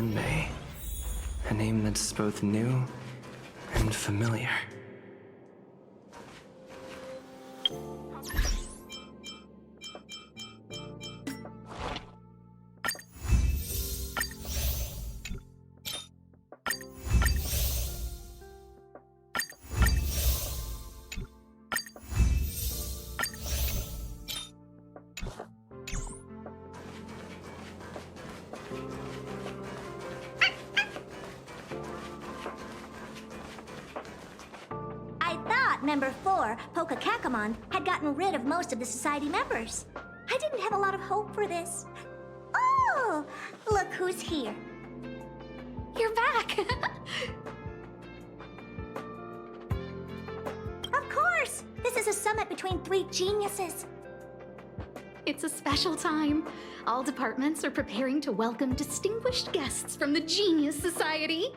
May. A name that's both new and familiar. Member 4, Pokakakamon, had gotten rid of most of the society members. I didn't have a lot of hope for this. Oh, look who's here. You're back! Of course! This is a summit between 3 geniuses. It's a special time. All departments are preparing to welcome distinguished guests from the Genius Society.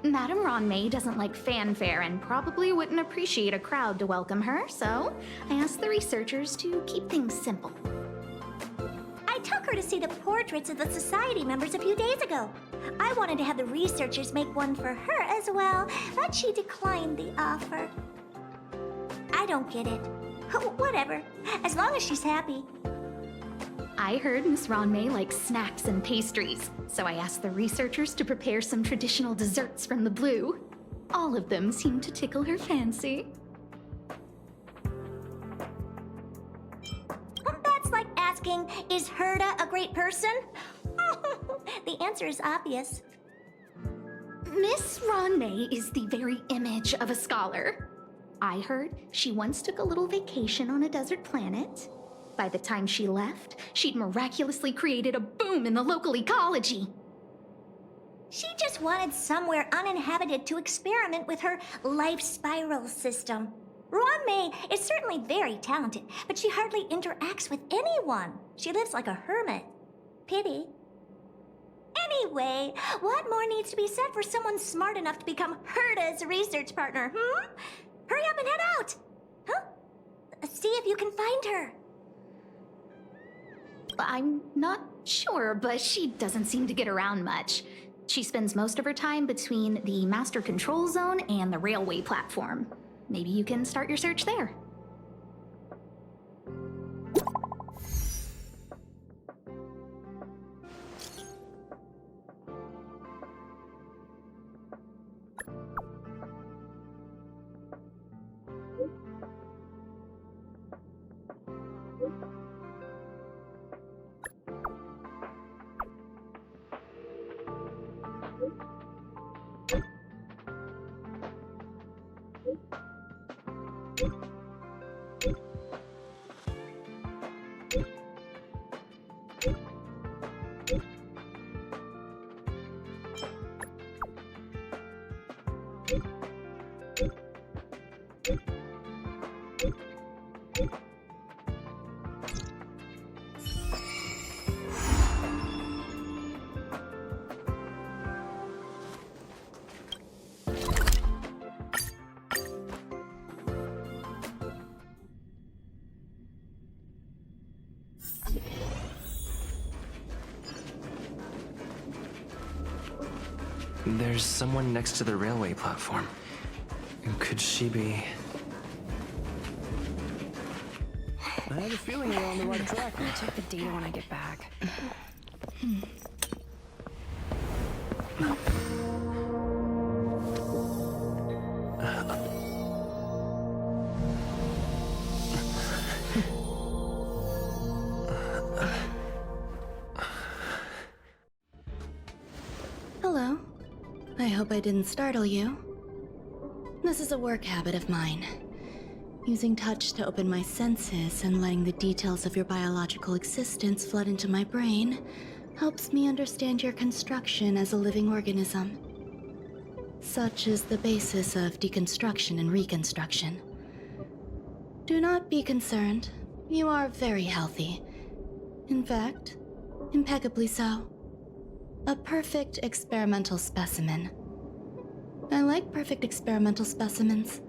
Madame May doesn't like fanfare and probably wouldn't appreciate a crowd to welcome her, so I asked the researchers to keep things simple. I took her to see the portraits of the society members a few days ago. I wanted to have the researchers make one for her as well, but she declined the offer. I don't get it. Whatever, as long as she's happy. I heard Miss May likes snacks and pastries, so I asked the researchers to prepare some traditional desserts from the blue. All of them seemed to tickle her fancy. That's like asking, is Herda a great person? The answer is obvious. Miss May is the very image of a scholar. I heard she once took a little vacation on a desert planet. By the time she left, she'd miraculously created a boom in the local ecology. She just wanted somewhere uninhabited to experiment with her life spiral system. May is certainly very talented, but she hardly interacts with anyone. She lives like a hermit. Pity. Anyway, what more needs to be said for someone smart enough to become Herda's research partner, Hurry up and head out! Huh? See if you can find her. I'm not sure, but she doesn't seem to get around much. She spends most of her time between the Master Control Zone and the railway platform. Maybe you can start your search there. There's someone next to the railway platform. Could she be... I have a feeling we're on the right track. I'll check the data when I get back. Hello. I hope I didn't startle you. This is a work habit of mine. Using touch to open my senses and letting the details of your biological existence flood into my brain helps me understand your construction as a living organism. Such is the basis of deconstruction and reconstruction. Do not be concerned. You are very healthy. In fact, impeccably so. A perfect experimental specimen. I like perfect experimental specimens.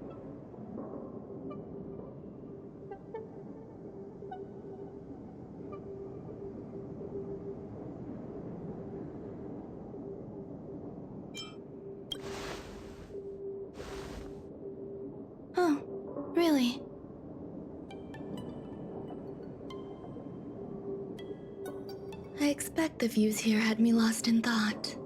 Oh, really? I expect the views here had me lost in thought.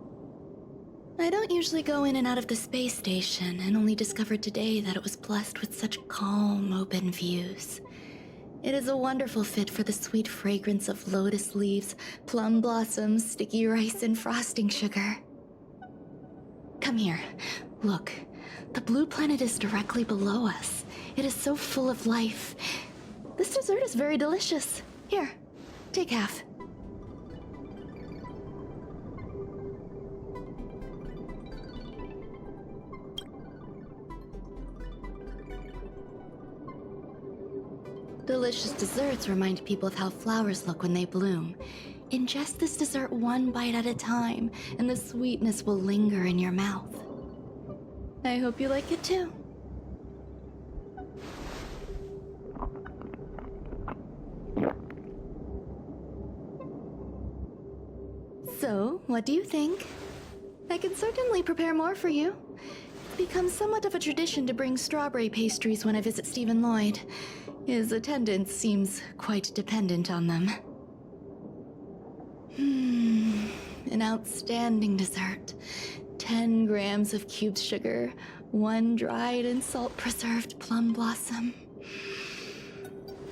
I don't usually go in and out of the space station, and only discovered today that it was blessed with such calm, open views. It is a wonderful fit for the sweet fragrance of lotus leaves, plum blossoms, sticky rice, and frosting sugar. Come here. Look. The blue planet is directly below us. It is so full of life. This dessert is very delicious. Here, take half. Delicious desserts remind people of how flowers look when they bloom. Ingest this dessert one bite at a time, and the sweetness will linger in your mouth. I hope you like it too. So, what do you think? I can certainly prepare more for you. It's become somewhat of a tradition to bring strawberry pastries when I visit Stephen Lloyd. His attendance seems quite dependent on them. An outstanding dessert. 10 grams of cubed sugar, 1 dried and salt-preserved plum blossom.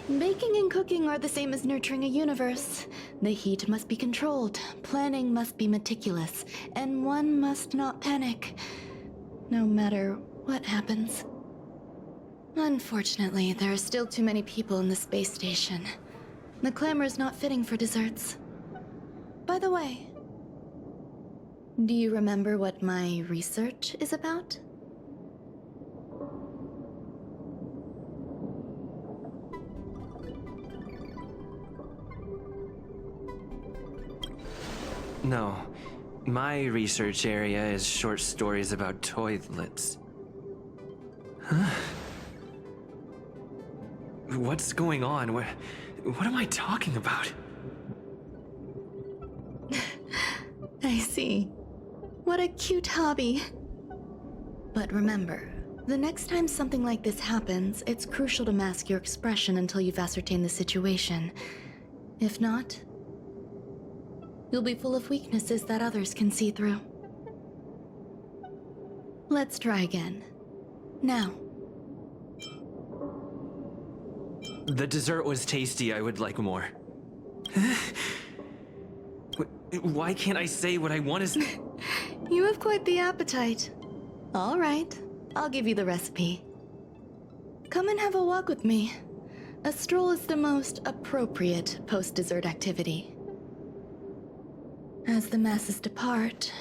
Baking and cooking are the same as nurturing a universe. The heat must be controlled, planning must be meticulous, and one must not panic, no matter what happens. Unfortunately, there are still too many people in the space station. The clamor is not fitting for desserts. By the way, do you remember what my research is about? No. My research area is short stories about toilets. Huh? What's going on? What am I talking about? I see. What a cute hobby. But remember, the next time something like this happens, it's crucial to mask your expression until you've ascertained the situation. If not, you'll be full of weaknesses that others can see through. Let's try again. Now. The dessert was tasty. I would like more. Why can't I say what I want to say? You have quite the appetite. All right, I'll give you the recipe. Come and have a walk with me. A stroll is the most appropriate post-dessert activity. As the masses depart,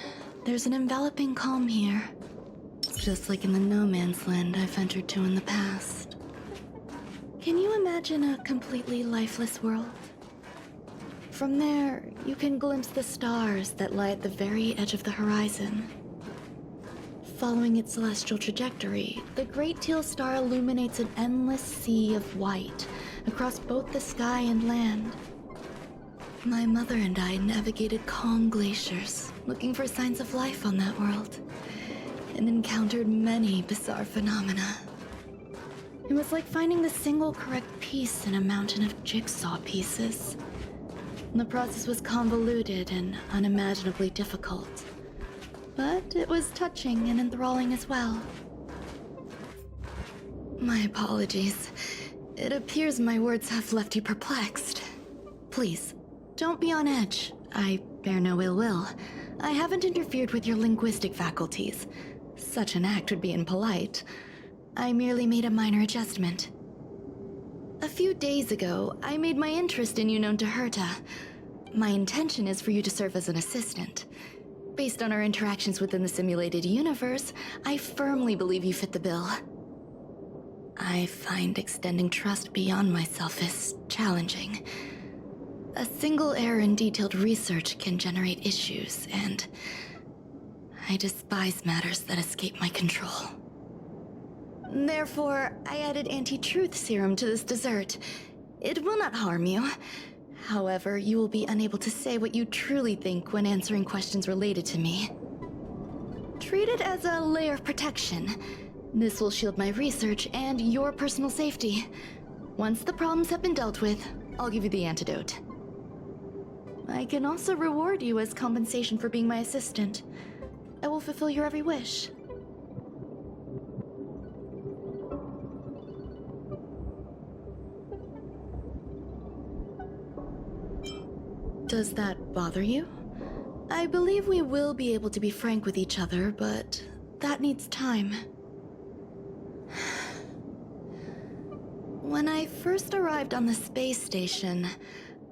there's an enveloping calm here. Just like in the no man's land I've entered to in the past. Can you imagine a completely lifeless world? From there, you can glimpse the stars that lie at the very edge of the horizon. Following its celestial trajectory, the Great Teal Star illuminates an endless sea of white across both the sky and land. My mother and I navigated calm glaciers, looking for signs of life on that world, and encountered many bizarre phenomena. It was like finding the single correct piece in a mountain of jigsaw pieces. The process was convoluted and unimaginably difficult, but it was touching and enthralling as well. My apologies. It appears my words have left you perplexed. Please, don't be on edge. I bear no ill will. I haven't interfered with your linguistic faculties. Such an act would be impolite. I merely made a minor adjustment. A few days ago, I made my interest in you known to Herta. My intention is for you to serve as an assistant. Based on our interactions within the simulated universe, I firmly believe you fit the bill. I find extending trust beyond myself is challenging. A single error in detailed research can generate issues, and I despise matters that escape my control. Therefore, I added anti-truth serum to this dessert. It will not harm you. However, you will be unable to say what you truly think when answering questions related to me. Treat it as a layer of protection. This will shield my research and your personal safety. Once the problems have been dealt with, I'll give you the antidote. I can also reward you as compensation for being my assistant. I will fulfill your every wish. Does that bother you? I believe we will be able to be frank with each other, but that needs time. When I first arrived on the space station,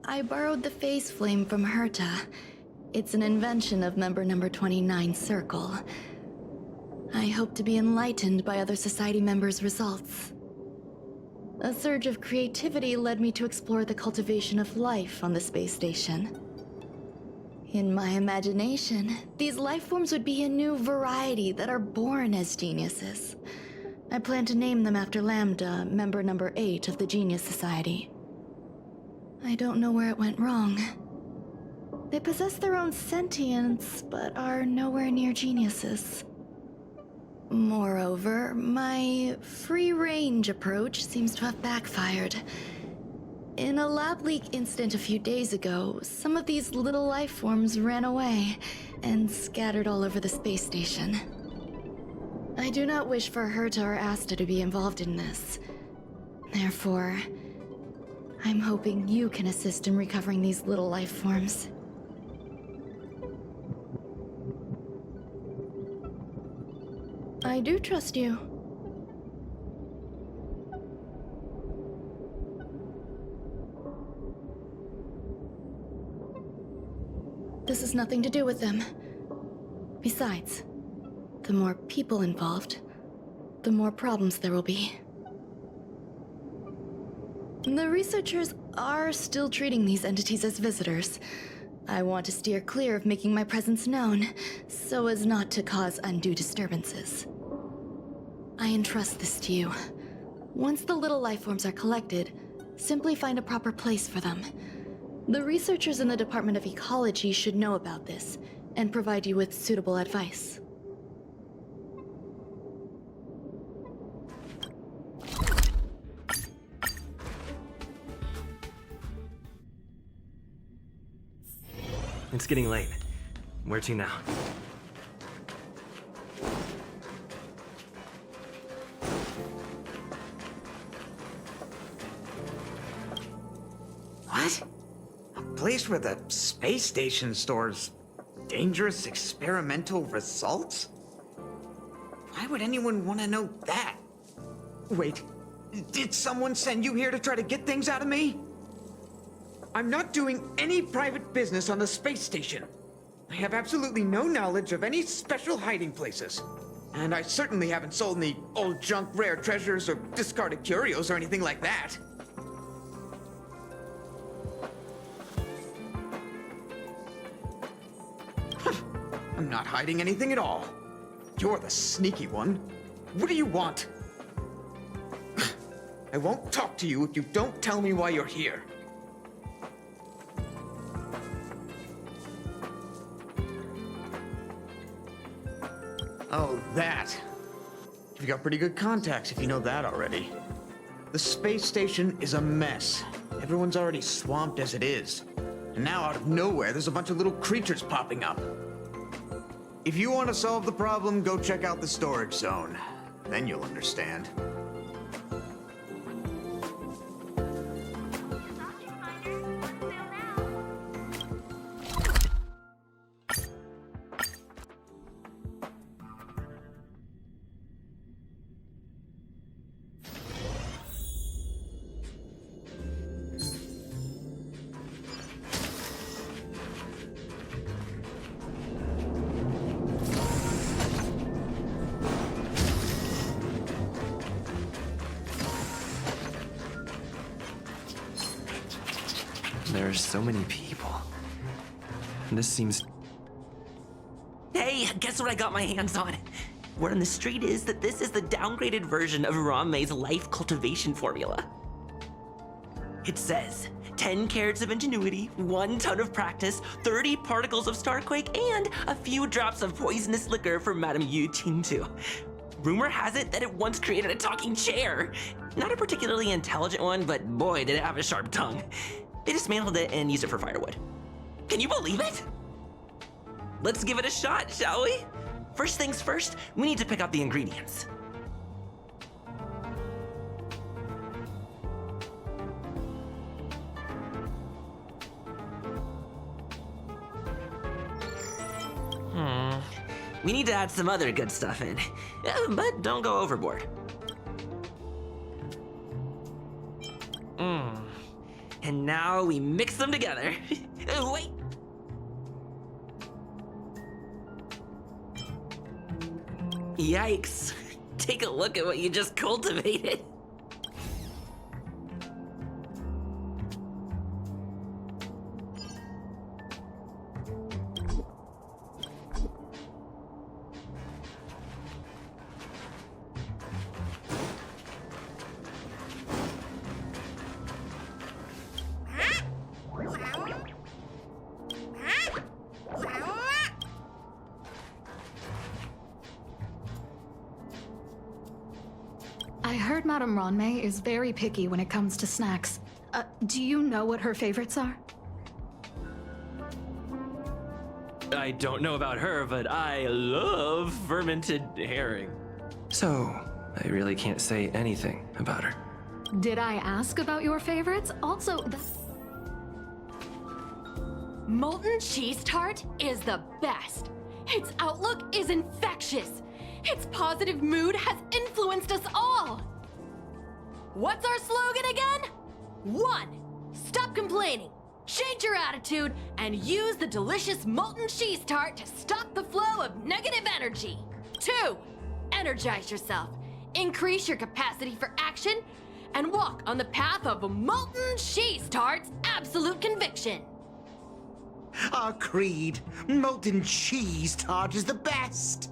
I borrowed the phase flame from Herta. It's an invention of member number 29 Circle. I hope to be enlightened by other society members' results. A surge of creativity led me to explore the cultivation of life on the space station. In my imagination, these life forms would be a new variety that are born as geniuses. I plan to name them after Lambda, member number 8 of the Genius Society. I don't know where it went wrong. They possess their own sentience, but are nowhere near geniuses. Moreover, my free-range approach seems to have backfired. In a lab leak incident a few days ago, some of these little life forms ran away and scattered all over the space station. I do not wish for Herta or Asta to be involved in this. Therefore, I'm hoping you can assist in recovering these little life forms. I do trust you. This has nothing to do with them. Besides, the more people involved, the more problems there will be. The researchers are still treating these entities as visitors. I want to steer clear of making my presence known, so as not to cause undue disturbances. I entrust this to you. Once the little life forms are collected, simply find a proper place for them. The researchers in the Department of Ecology should know about this, and provide you with suitable advice. It's getting late. Where to now? What? A place where the space station stores dangerous experimental results? Why would anyone want to know that? Wait, did someone send you here to try to get things out of me? I'm not doing any private business on the space station. I have absolutely no knowledge of any special hiding places. And I certainly haven't sold any old junk rare treasures or discarded curios or anything like that. I'm not hiding anything at all. You're the sneaky one. What do you want? I won't talk to you if you don't tell me why you're here. Oh, that. You've got pretty good contacts if you know that already. The space station is a mess. Everyone's already swamped as it is. And now out of nowhere, there's a bunch of little creatures popping up. If you want to solve the problem, go check out the storage zone. Then you'll understand. There's so many people. This seems... Hey, guess what I got my hands on? Word on the street is that this is the downgraded version of Ranmei's life cultivation formula. It says 10 carats of ingenuity, 1 ton of practice, 30 particles of starquake, and a few drops of poisonous liquor for Madame Yu Tintu. Rumor has it that it once created a talking chair. Not a particularly intelligent one, but boy, did it have a sharp tongue. They dismantled it and used it for firewood. Can you believe it? Let's give it a shot, shall we? First things first, we need to pick out the ingredients. We need to add some other good stuff in, but don't go overboard. And now we mix them together. Oh, wait. Yikes. Take a look at what you just cultivated. I heard Madame Ranmei is very picky when it comes to snacks. Do you know what her favorites are? I don't know about her, but I love fermented herring. So, I really can't say anything about her. Did I ask about your favorites? Also, Molten cheese tart is the best. Its outlook is infectious. Its positive mood has influenced us all. What's our slogan again? 1. Stop complaining. Change your attitude and use the delicious molten cheese tart to stop the flow of negative energy. 2. Energize yourself. Increase your capacity for action and walk on the path of molten cheese tart's absolute conviction. Our creed, molten cheese tart is the best.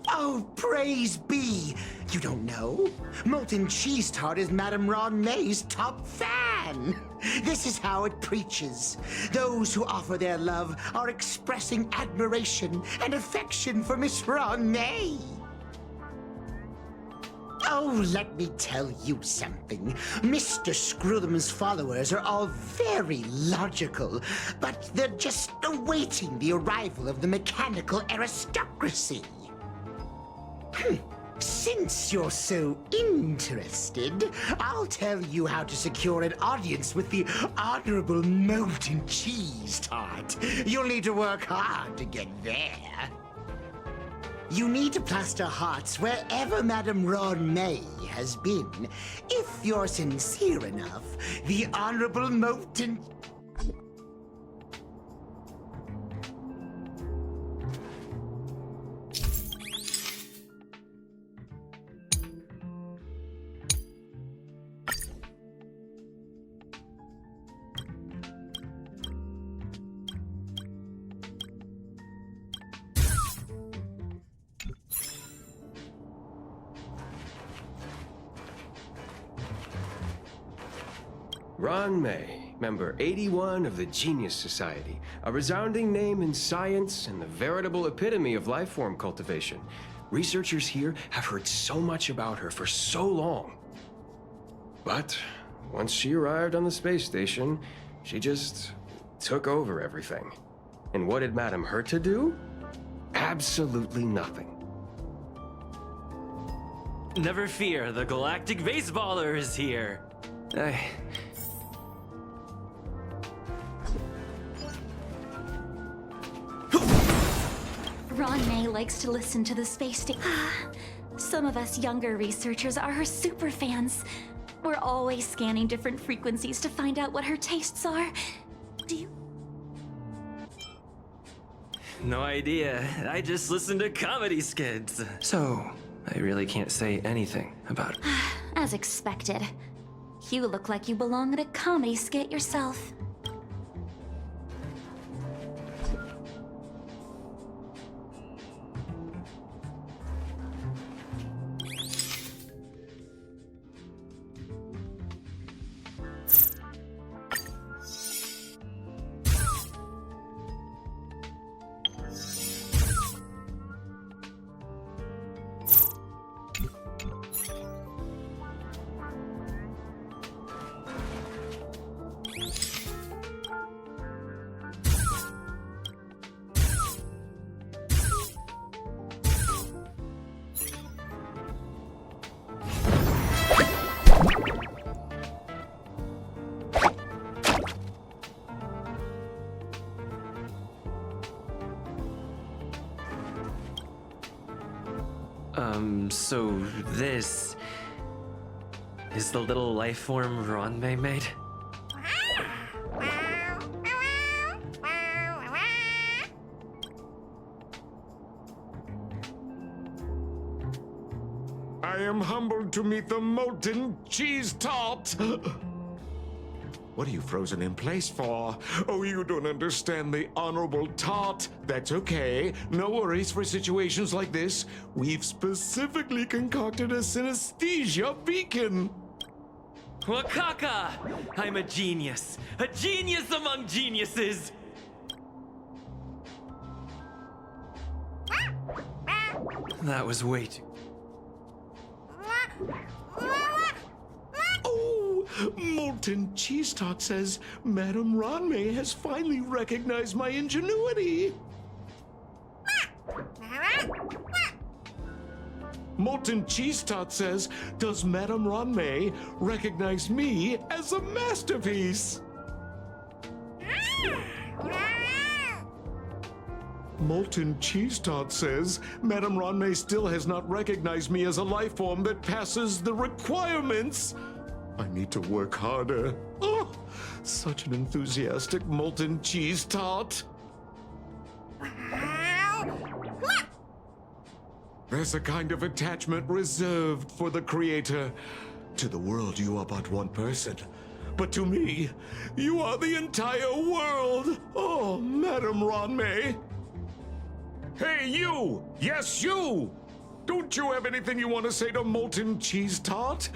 Oh, praise be! You don't know? Molten cheese tart is Madame Ranmei's top fan. This is how it preaches. Those who offer their love are expressing admiration and affection for Miss Ranmei. Oh, let me tell you something. Mr. Screwthum's followers are all very logical, but they're just awaiting the arrival of the mechanical aristocracy. Since you're so interested, I'll tell you how to secure an audience with the Honorable Molten Cheese Tart. You'll need to work hard to get there. You need to plaster hearts wherever Madame Ranmei has been. If you're sincere enough, the Honorable Molten... Ranmei, member 81 of the Genius Society, a resounding name in science and the veritable epitome of lifeform cultivation. Researchers here have heard so much about her for so long. But once she arrived on the space station, she just took over everything. And what did Madame Herta do? Absolutely nothing. Never fear, the galactic baseballer is here. Ron May likes to listen to the space station. Some of us younger researchers are her super fans. We're always scanning different frequencies to find out what her tastes are. Do you? No idea. I just listen to comedy skits. So, I really can't say anything about it. As expected. You look like you belong in a comedy skit yourself. So this is the little life form Ron May made? I am humbled to meet the molten cheese tart. What are you frozen in place for? Oh, you don't understand the honorable tart. That's okay. No worries for situations like this. We've specifically concocted a synesthesia beacon. Wakaka! I'm a genius. A genius among geniuses! That was way too... Molten Cheese Tart says Madame Ranmei has finally recognized my ingenuity. Molten Cheese Tart says, does Madame Ranmei recognize me as a masterpiece? Molten Cheese Tart says, Madame Ranmei still has not recognized me as a life form that passes the requirements. I need to work harder. Oh, such an enthusiastic molten cheese tart. There's a kind of attachment reserved for the creator. To the world, you are but one person. But to me, you are the entire world. Oh, Madame Ranmei. Hey, you! Yes, you! Don't you have anything you want to say to Molten Cheese Tart?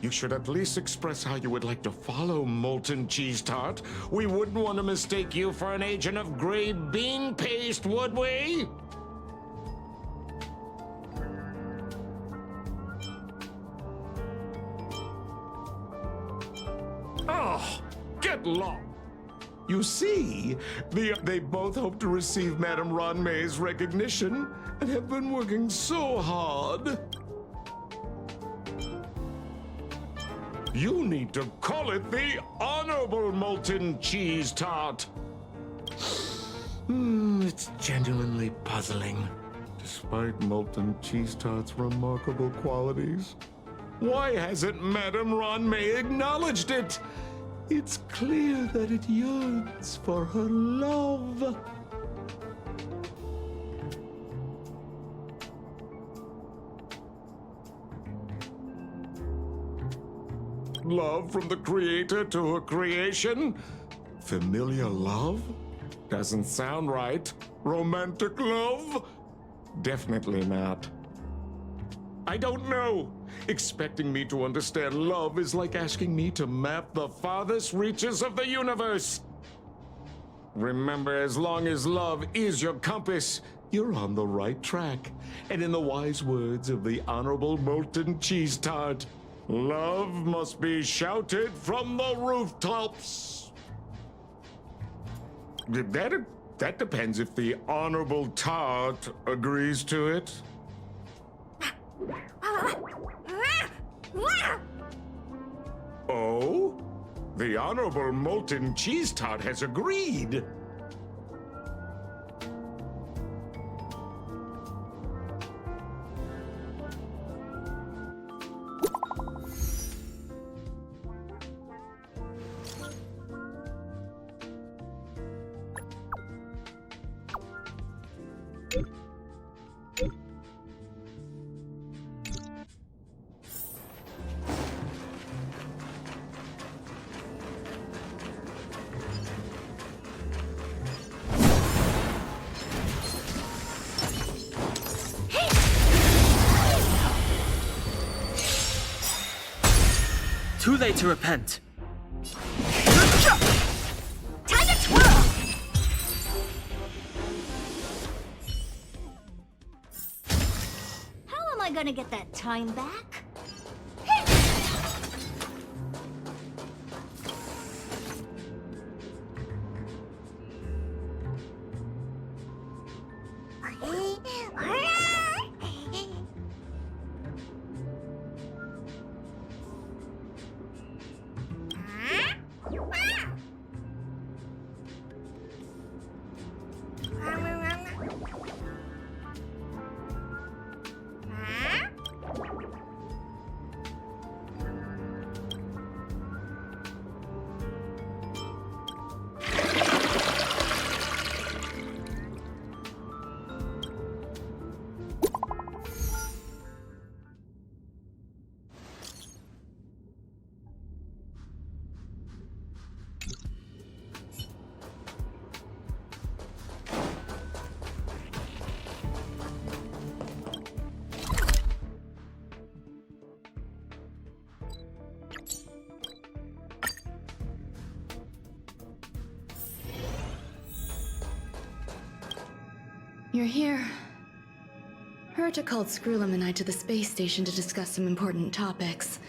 You should at least express how you would like to follow Molten Cheese Tart. We wouldn't want to mistake you for an agent of gray bean paste, would we? Oh, get lost. You see, they both hope to receive Madame Ranmei's recognition and have been working so hard. You need to call it the Honorable Molten Cheese Tart. It's genuinely puzzling. Despite Molten Cheese Tart's remarkable qualities, why hasn't Madame Ranmei acknowledged it? It's clear that it yearns for her love. Love from the creator to her creation? Familiar love? Doesn't sound right. Romantic love? Definitely not. I don't know. Expecting me to understand love is like asking me to map the farthest reaches of the universe. Remember, as long as love is your compass, you're on the right track. And in the wise words of the Honorable Molten Cheese Tart, Love must be shouted from the rooftops. That depends if the Honorable Tart agrees to it. Oh? The Honorable Molten Cheese Tart has agreed. Too late to repent. Time to twirl! How am I gonna get that time back? You're here. Herta called Screwlum and I to the space station to discuss some important topics.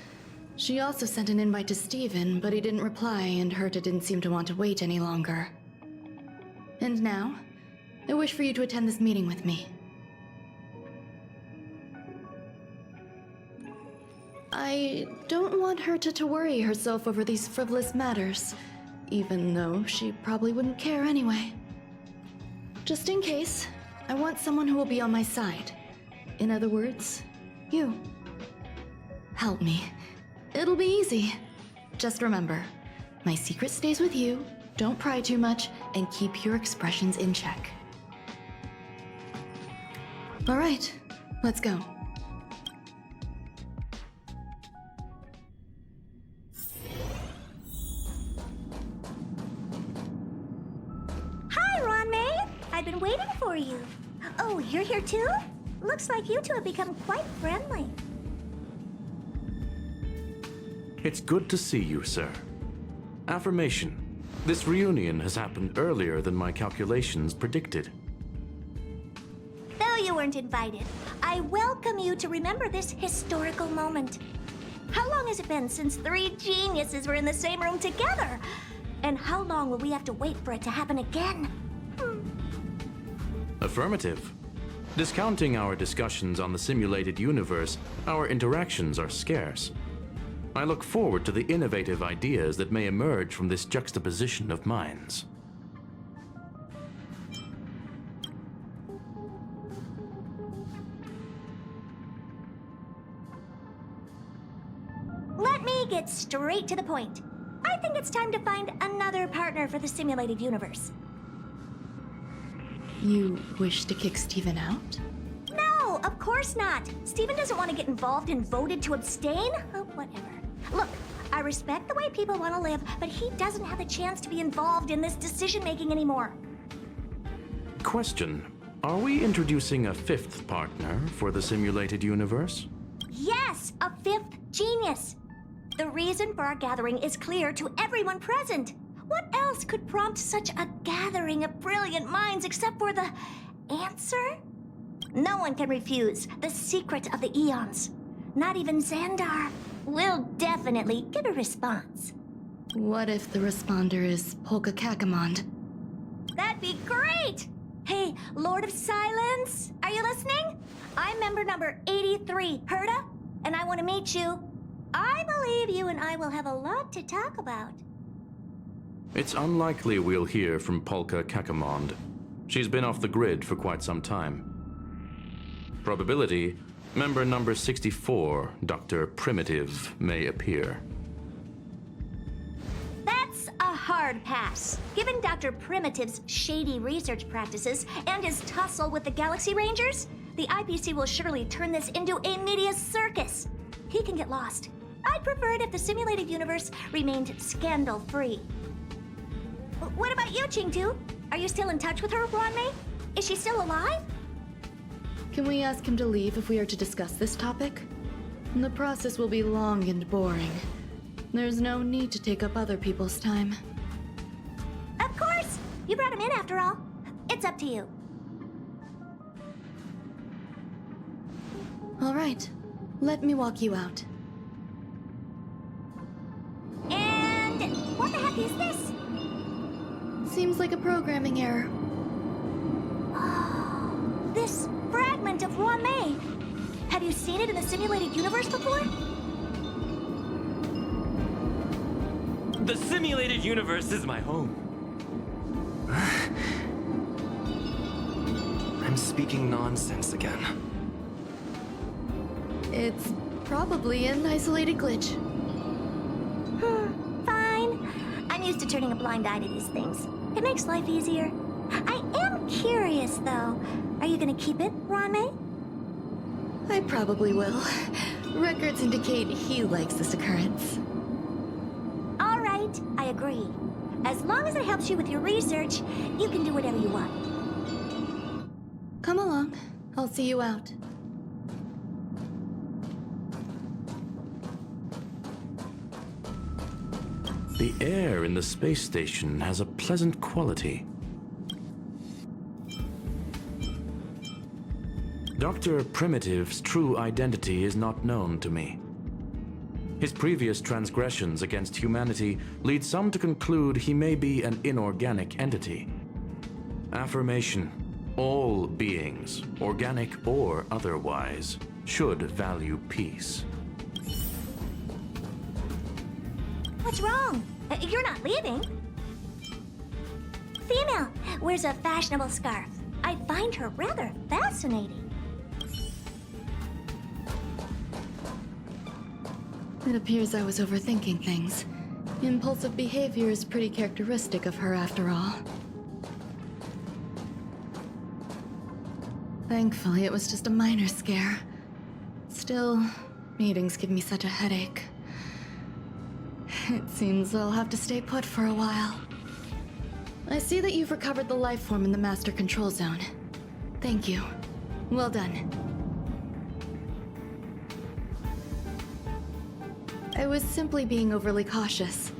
She also sent an invite to Steven, but he didn't reply, and Herta didn't seem to want to wait any longer. And now, I wish for you to attend this meeting with me. I don't want Herta to worry herself over these frivolous matters, even though she probably wouldn't care anyway. Just in case, I want someone who will be on my side. In other words, you. Help me. It'll be easy. Just remember, my secret stays with you, don't pry too much, and keep your expressions in check. All right, let's go. Hi, Ron May. I've been waiting for you. Oh, you're here too? Looks like you two have become quite friendly. It's good to see you, sir. Affirmation. This reunion has happened earlier than my calculations predicted. Though you weren't invited, I welcome you to remember this historical moment. How long has it been since 3 geniuses were in the same room together? And how long will we have to wait for it to happen again? Affirmative. Discounting our discussions on the simulated universe, our interactions are scarce. I look forward to the innovative ideas that may emerge from this juxtaposition of minds. Let me get straight to the point. I think it's time to find another partner for the simulated universe. You wish to kick Steven out? No, of course not. Steven doesn't want to get involved and voted to abstain. Oh, whatever. Look, I respect the way people want to live, but he doesn't have the chance to be involved in this decision-making anymore. Question. Are we introducing a 5th partner for the simulated universe? Yes, a 5th genius. The reason for our gathering is clear to everyone present. What else could prompt such a gathering of brilliant minds except for the answer? No one can refuse the secret of the eons. Not even Xandar. we'll definitely get a response. What if the responder is Polka Kakamond? That'd be great! Hey, Lord of Silence, are you listening? I'm member number 83, Herta, and I want to meet you. I believe you and I will have a lot to talk about. It's unlikely we'll hear from Polka Kakamond. She's been off the grid for quite some time. Probability, member number 64, Dr. Primitive, may appear. That's a hard pass. Given Dr. Primitive's shady research practices and his tussle with the Galaxy Rangers, the IPC will surely turn this into a media circus. He can get lost. I'd prefer it if the simulated universe remained scandal-free. What about you, Chingtu? Are you still in touch with her, Wanmei? Is she still alive? Can we ask him to leave if we are to discuss this topic? The process will be long and boring. There's no need to take up other people's time. Of course! You brought him in after all. It's up to you. All right, let me walk you out. And what the heck is this? Seems like a programming error. This fragment of Wanmei. Have you seen it in the simulated universe before? The simulated universe is my home. I'm speaking nonsense again. It's probably an isolated glitch. Fine. I'm used to turning a blind eye to these things. It makes life easier. I am curious, though. Are you gonna keep it, Wanmei? I probably will. Records indicate he likes this occurrence. All right, I agree. As long as it helps you with your research, you can do whatever you want. Come along. I'll see you out. The air in the space station has a pleasant quality. Dr. Primitive's true identity is not known to me. His previous transgressions against humanity lead some to conclude he may be an inorganic entity. Affirmation: all beings, organic or otherwise, should value peace. What's wrong? You're not leaving. Female, wears a fashionable scarf. I find her rather fascinating. It appears I was overthinking things. Impulsive behavior is pretty characteristic of her after all. Thankfully, it was just a minor scare. Still, meetings give me such a headache. It seems I'll have to stay put for a while. I see that you've recovered the life form in the Master Control Zone. Thank you. Well done. I was simply being overly cautious.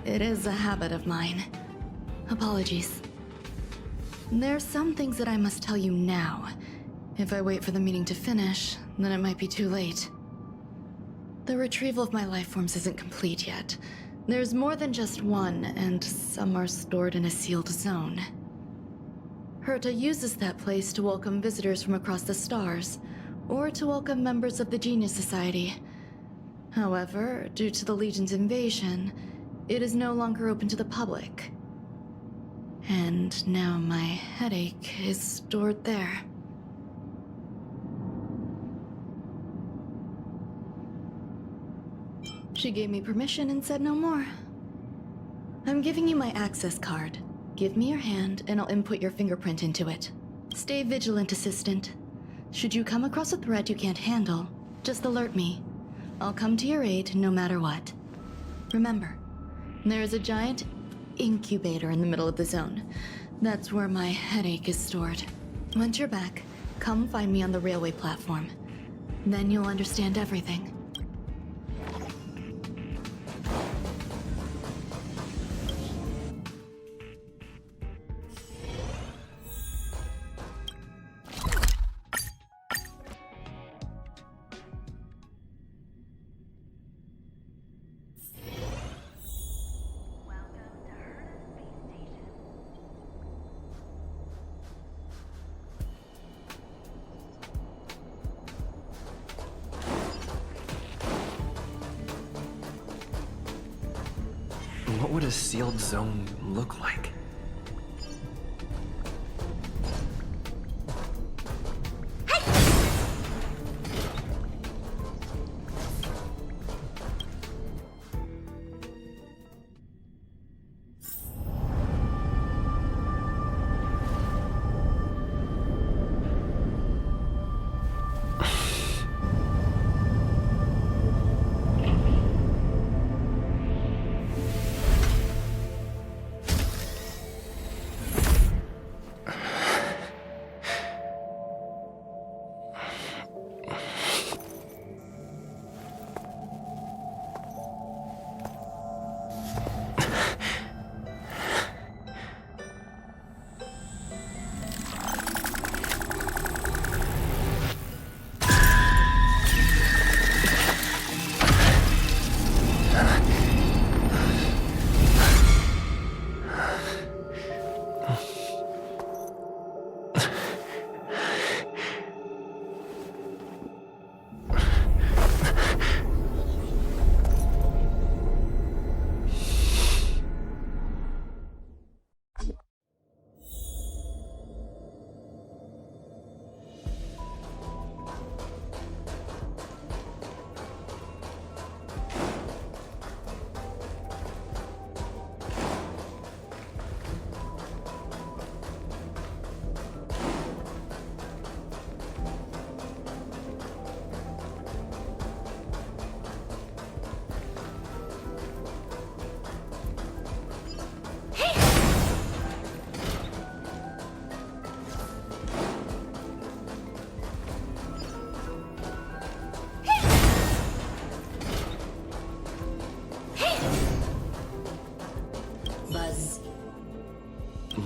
It is a habit of mine. Apologies. There's some things that I must tell you now. If I wait for the meeting to finish, then it might be too late. The retrieval of my life forms isn't complete yet. There's more than just one, and some are stored in a sealed zone. Herta uses that place to welcome visitors from across the stars, or to welcome members of the Genius Society. However, due to the Legion's invasion, it is no longer open to the public. And now my headache is stored there. She gave me permission and said no more. I'm giving you my access card. Give me your hand and I'll input your fingerprint into it. Stay vigilant, Assistant. Should you come across a threat you can't handle, just alert me. I'll come to your aid no matter what. Remember, there is a giant incubator in the middle of the zone. That's where my headache is stored. Once you're back, come find me on the railway platform. Then you'll understand everything. a sealed zone look like?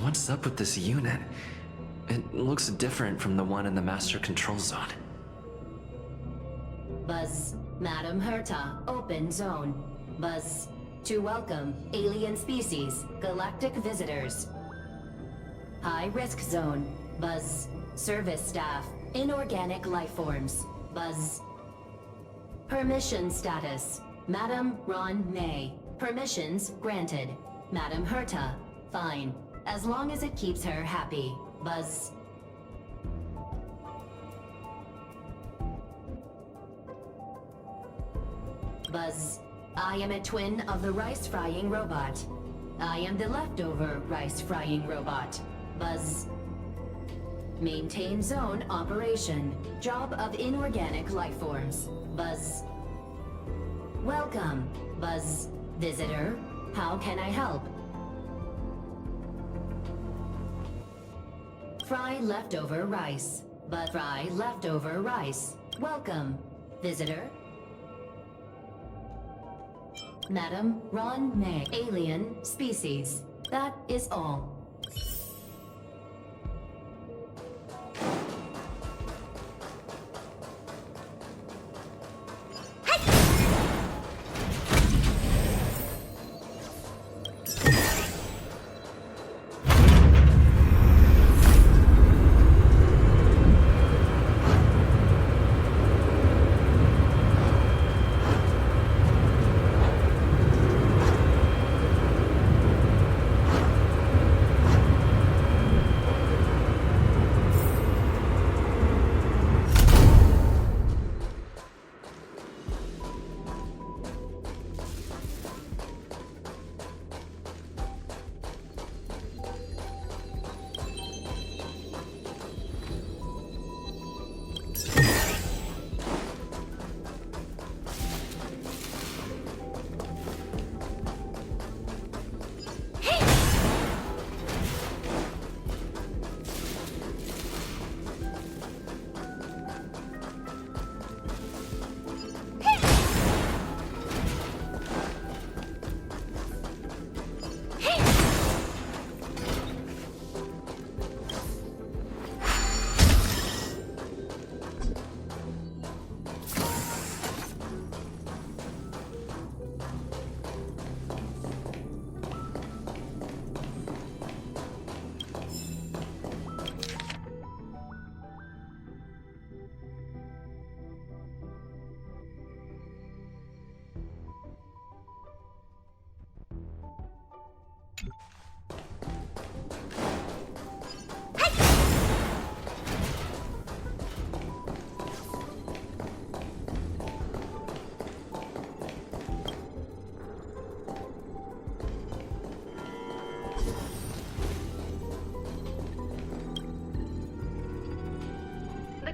What's up with this unit? It looks different from the one in the Master Control Zone. Buzz, Madam Herta, open zone. Buzz, to welcome alien species, galactic visitors. High risk zone. Buzz, service staff, inorganic life forms. Buzz. Permission status. Madam Ron May. Permissions granted. Madam Herta, fine. As long as it keeps her happy. Buzz. Buzz, I am a twin of the rice-frying robot. I am the leftover rice-frying robot. Buzz. Maintain zone operation. Job of inorganic life forms. Buzz. Welcome, Buzz. Visitor, how can I help? Fry leftover rice. But fry leftover rice. Welcome, visitor. Madam Ron May. Alien species. That is all.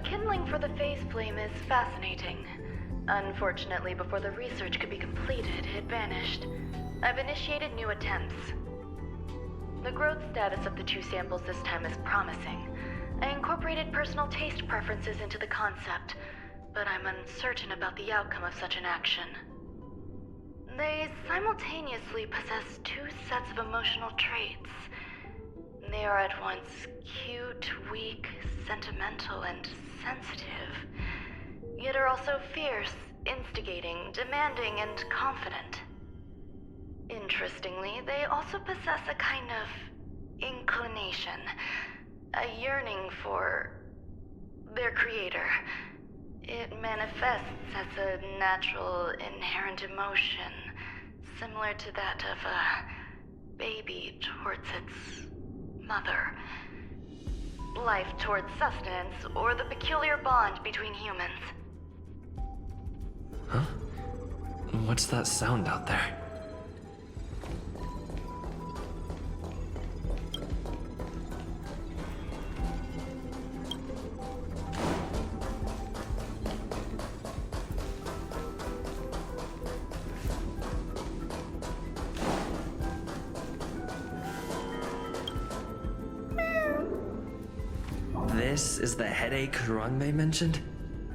kindling for the phase flame is fascinating. Unfortunately, before the research could be completed, it vanished. I've initiated new attempts. The growth status of the 2 samples this time is promising. I incorporated personal taste preferences into the concept, but I'm uncertain about the outcome of such an action. They simultaneously possess 2 sets of emotional traits. They are at once cute, weak, sentimental, and sensitive, yet are also fierce, instigating, demanding, and confident. Interestingly, they also possess a kind of inclination, a yearning for their creator. It manifests as a natural, inherent emotion, similar to that of a baby towards its mother. Life towards sustenance, or the peculiar bond between humans. Huh? What's that sound out there? This is the headache Ranmei mentioned?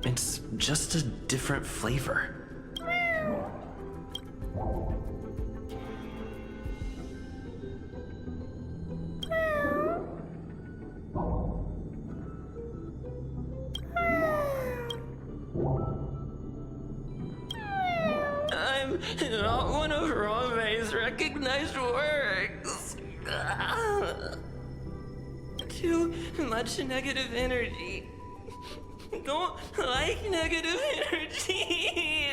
It's just a different flavor. I'm not one of Ranmei's recognized works. Too much negative energy. Don't like negative energy.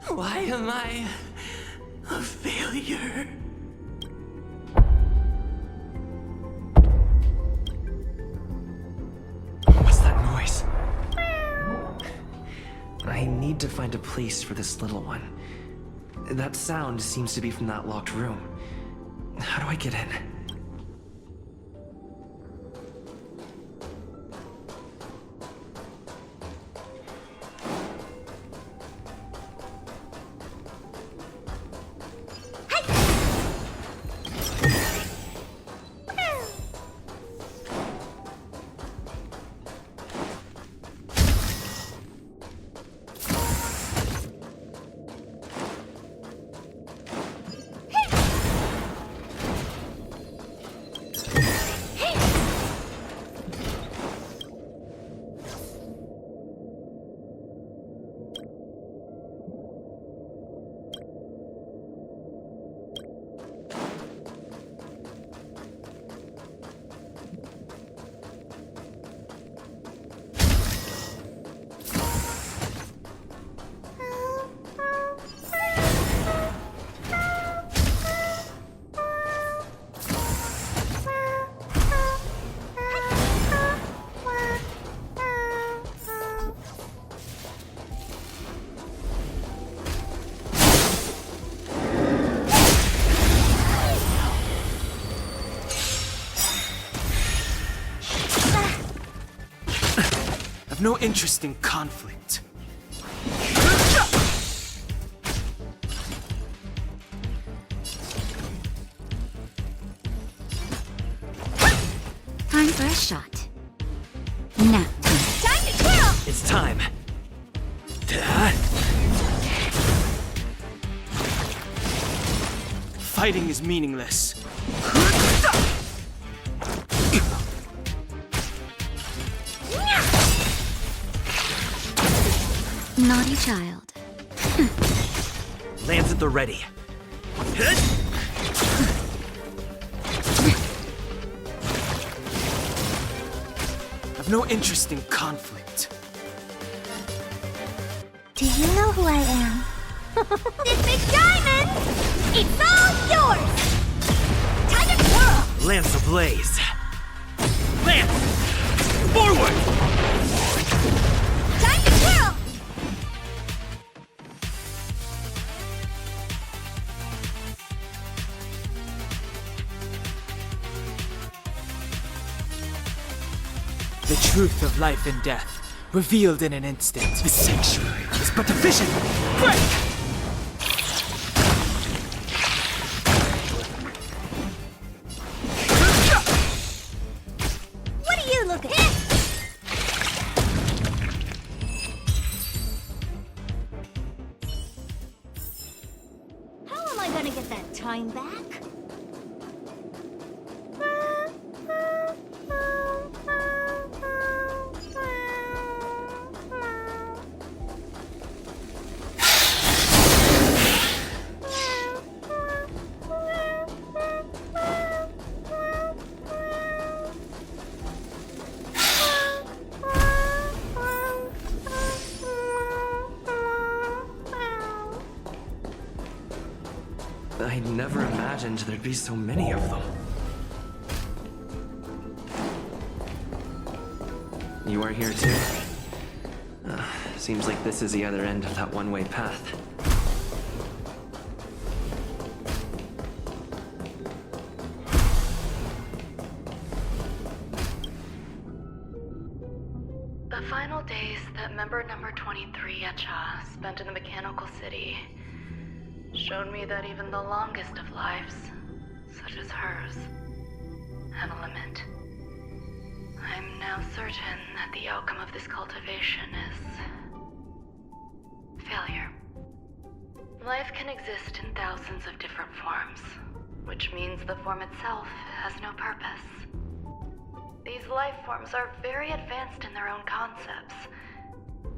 Why am I a failure? What's that noise? I need to find a place for this little one. That sound seems to be from that locked room. How do I get in? No interest in conflict. Time for a shot. Now. Time to kill! It's time. Fighting is meaningless. Naughty child. Lands at the ready. I've no interest in conflict. Do you know who I am? This big diamond! It's all yours! Time to whirl! Lance ablaze. Lance! Forward! Time to The truth of life and death, revealed in an instant. The sanctuary is but a vision. Break! What are you looking at? How am I gonna get that time back? I never imagined there'd be so many of them. You are here too? Seems like this is the other end of that one-way path. The final days that member number 23 Echa spent in the mechanical city showed me that even the longest of lives, such as hers, have a limit. I'm now certain that the outcome of this cultivation is failure. Life can exist in thousands of different forms, which means the form itself has no purpose. These life forms are very advanced in their own concepts,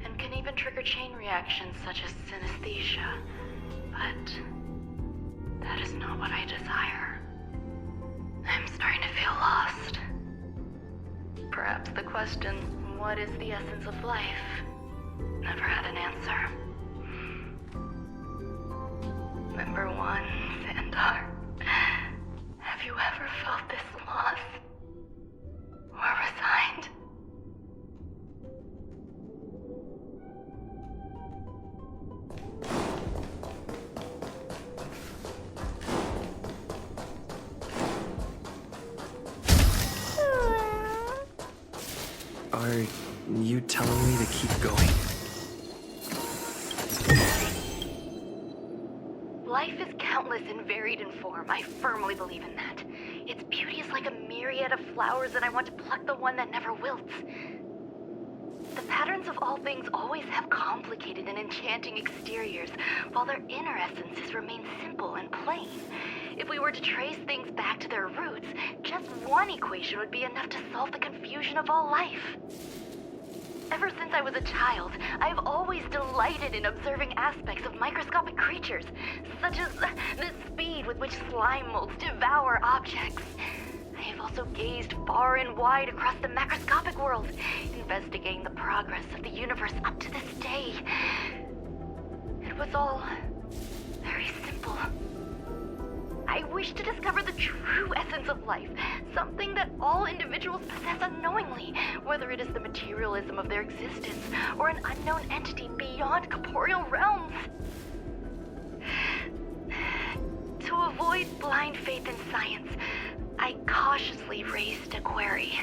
and can even trigger chain reactions such as synesthesia. But that is not what I desire. I'm starting to feel lost. Perhaps the question, what is the essence of life, never had an answer. Member 1, Xandar. Have you ever felt this lost? Or resigned? Are you telling me to keep going? Life is countless and varied in form. I firmly believe in that. Its beauty is like a myriad of flowers, and I want to pluck the one that never wilts. The patterns of all things always have complicated and enchanting exteriors, while their inner essences remain simple and plain. If we were to trace things back to their roots, just one equation would be enough to solve the confusion of all life. Ever since I was a child, I've always delighted in observing aspects of microscopic creatures, such as the speed with which slime molds devour objects. I have also gazed far and wide across the macroscopic world, investigating the progress of the universe up to this day. It was all very simple. I wish to discover the true essence of life, something that all individuals possess unknowingly, whether it is the materialism of their existence or an unknown entity beyond corporeal realms. To avoid blind faith in science, I cautiously raised a query.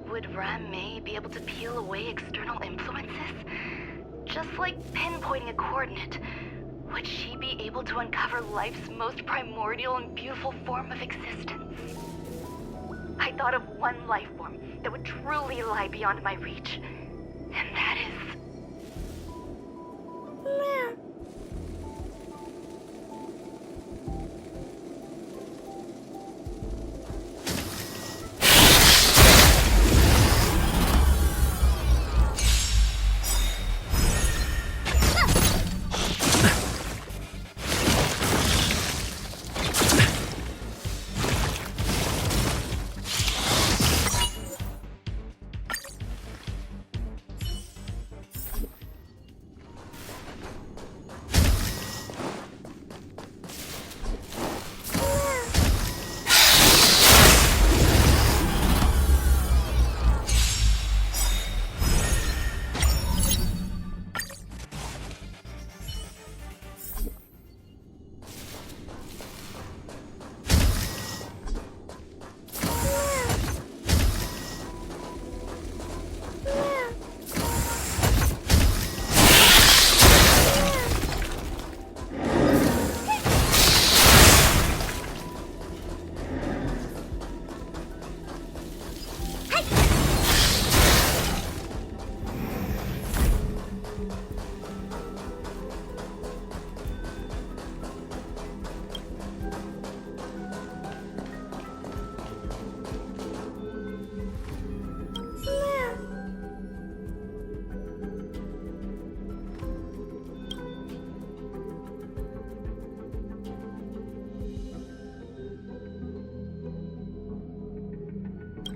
Would Ranmei be able to peel away external influences? Just like pinpointing a coordinate, would she be able to uncover life's most primordial and beautiful form of existence? I thought of one life form that would truly lie beyond my reach, and that is...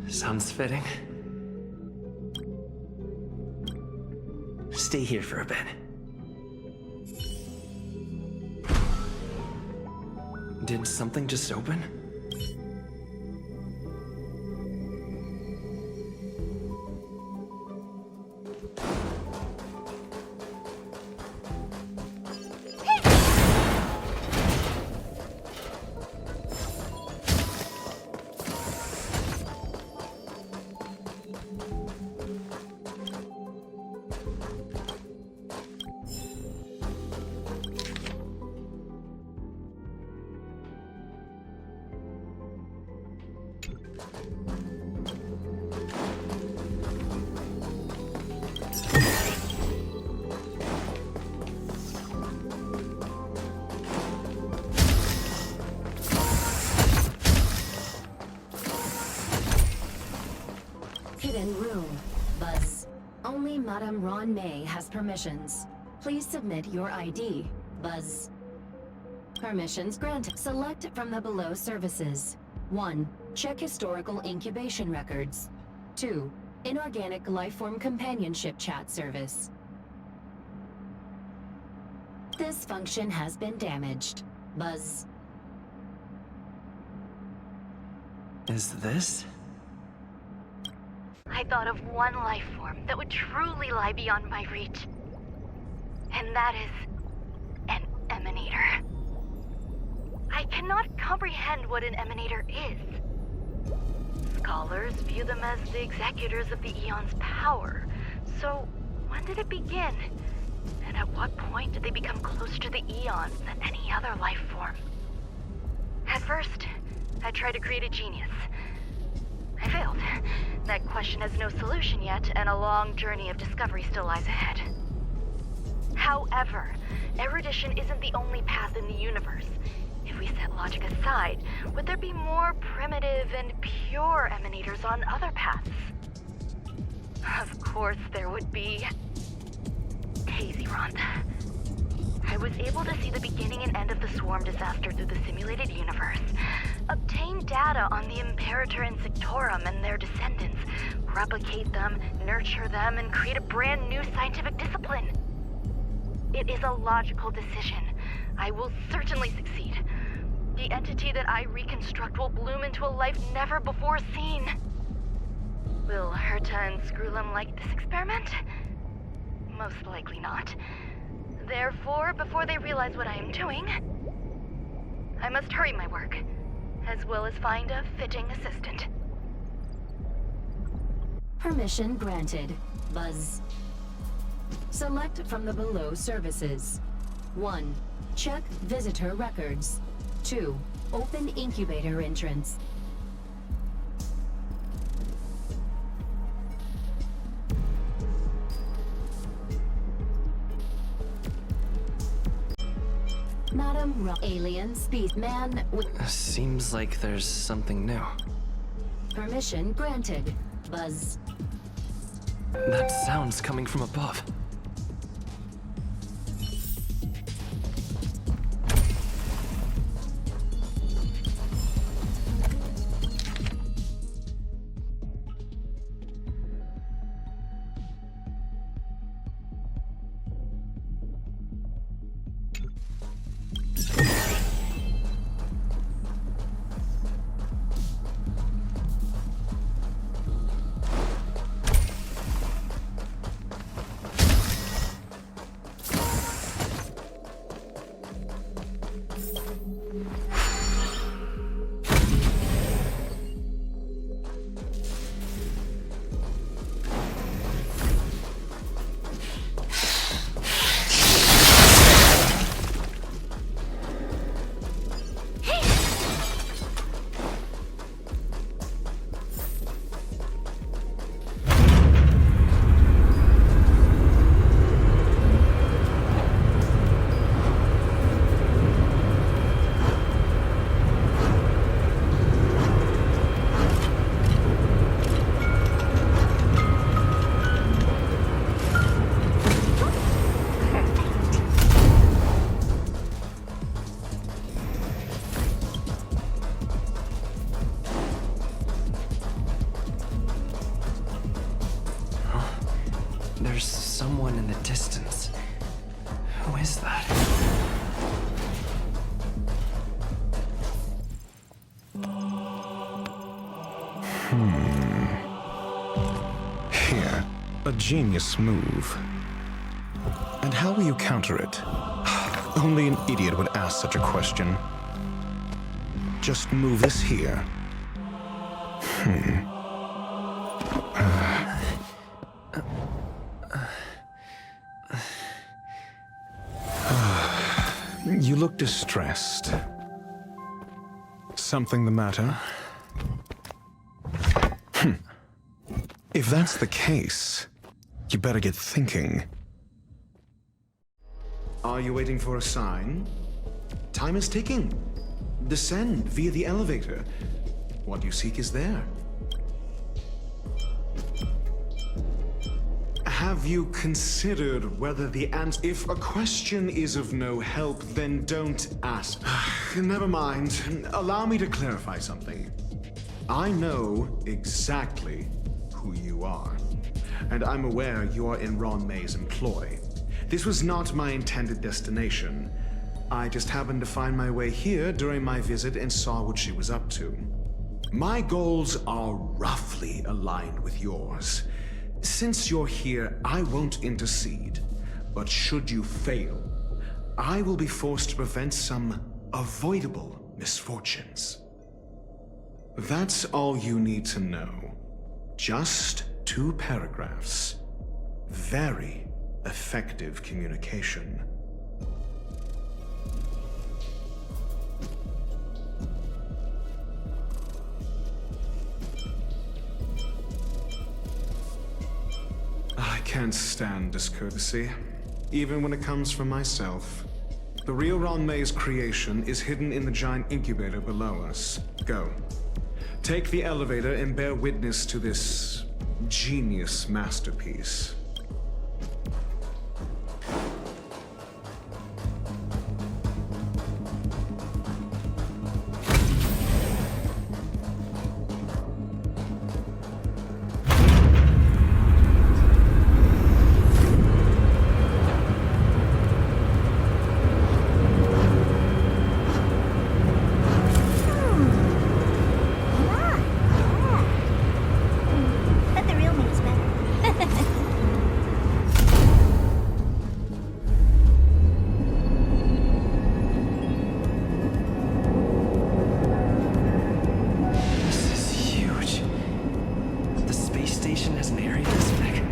Sounds fitting. Stay here for a bit. Did something just open? Hidden room. Buzz. Only Madame Ron May has permissions. Please submit your ID. Buzz. Permissions granted. Select from the below services. 1. Check historical incubation records. 2. Inorganic lifeform companionship chat service. This function has been damaged. Buzz. Is this? I thought of one life form that would truly lie beyond my reach. And that is an emanator. I cannot comprehend what an emanator is. Scholars view them as the executors of the Eon's power. So, when did it begin? And at what point did they become closer to the Eons than any other life form? At first, I tried to create a genius. I failed. That question has no solution yet, and a long journey of discovery still lies ahead. However, erudition isn't the only path in the universe. If we set logic aside, would there be more primitive and pure emanators on other paths? Of course there would be. Hazy Ronda. I was able to see the beginning and end of the swarm disaster through the simulated universe, obtain data on the Imperator and Sectorum and their descendants, replicate them, nurture them, and create a brand new scientific discipline. It is a logical decision. I will certainly succeed. The entity that I reconstruct will bloom into a life never before seen. Will Herta and Screwlum like this experiment? Most likely not. Therefore, before they realize what I am doing, I must hurry my work, as well as find a fitting assistant. Permission granted. Buzz. Select from the below services. 1. Check visitor records. 2. Open incubator entrance. Madam Alien Species Man with... Seems like there's something new. Permission granted. Buzz. That sound's coming from above. There's someone in the distance. Who is that? Here, a genius move. And how will you counter it? Only an idiot would ask such a question. Just move this here. You look distressed. Something the matter? If that's the case, you better get thinking. Are you waiting for a sign? Time is ticking. Descend via the elevator. What you seek is there. Have you considered whether the answer... If a question is of no help, then don't ask. Never mind. Allow me to clarify something. I know exactly who you are, and I'm aware you are in Ron May's employ. This was not my intended destination. I just happened to find my way here during my visit and saw what she was up to. My goals are roughly aligned with yours. Since you're here, I won't intercede. But should you fail, I will be forced to prevent some avoidable misfortunes. That's all you need to know. Just 2 paragraphs. Very effective communication. I can't stand discourtesy, even when it comes from myself. The real Ron May's creation is hidden in the giant incubator below us. Go. Take the elevator and bear witness to this genius masterpiece. But the real me is better. This is huge. The space station has an area this big.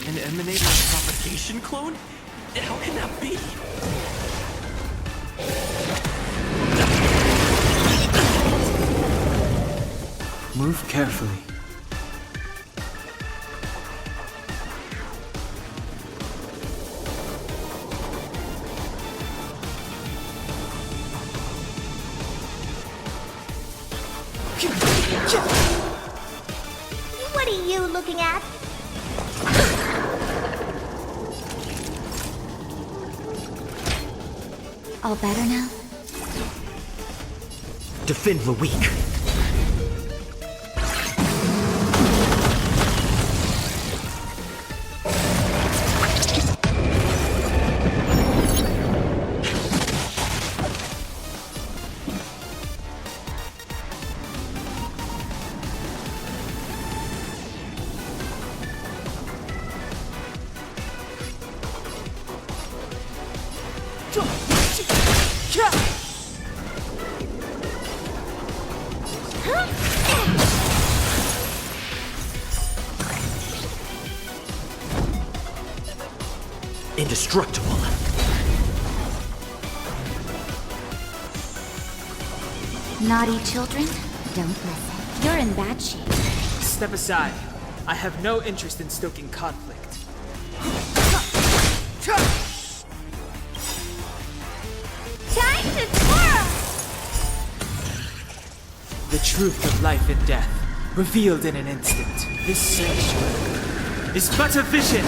An emanator of propagation clone? How can that be? Move carefully. What are you looking at? All better now? Defend the weak. Indestructible. Naughty children, don't listen. You're in bad shape. Step aside. I have no interest in stoking conflict. Time to twirl! The truth of life and death, revealed in an instant. This sanctuary is but a vision.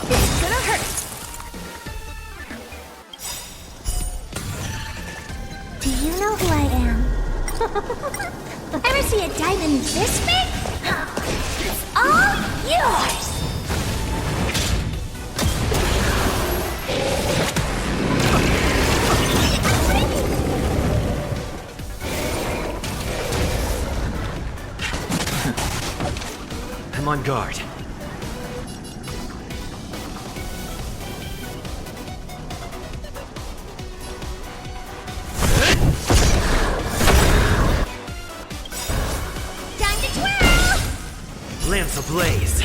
It's gonna hurt! Do you know who I am? Ever see a diamond this big? It's all yours! I'm on guard. Time to twirl! Lance ablaze.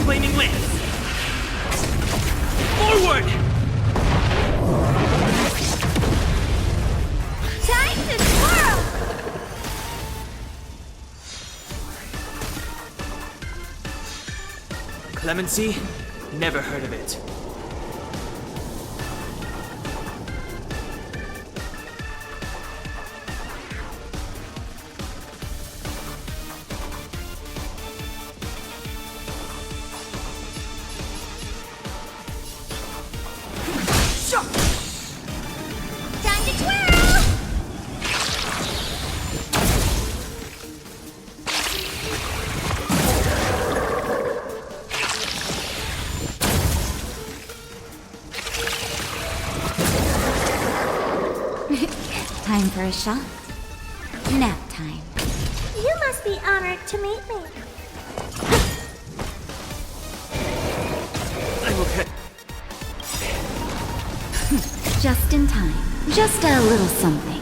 Flaming lance. Forward! Time to twirl! Clemency? Never heard of it. Time to twirl! Time for a shot. Nap time. You must be honored to meet me. I'm okay. Just in time. Just a little something.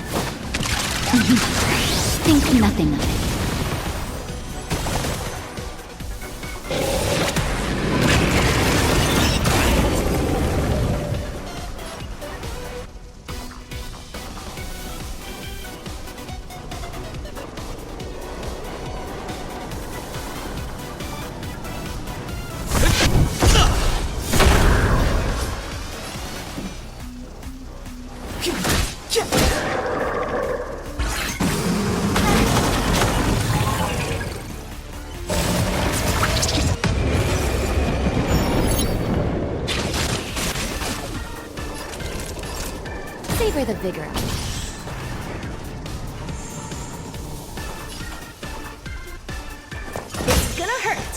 Think nothing of it. Savor the vigor of it. It's gonna hurt.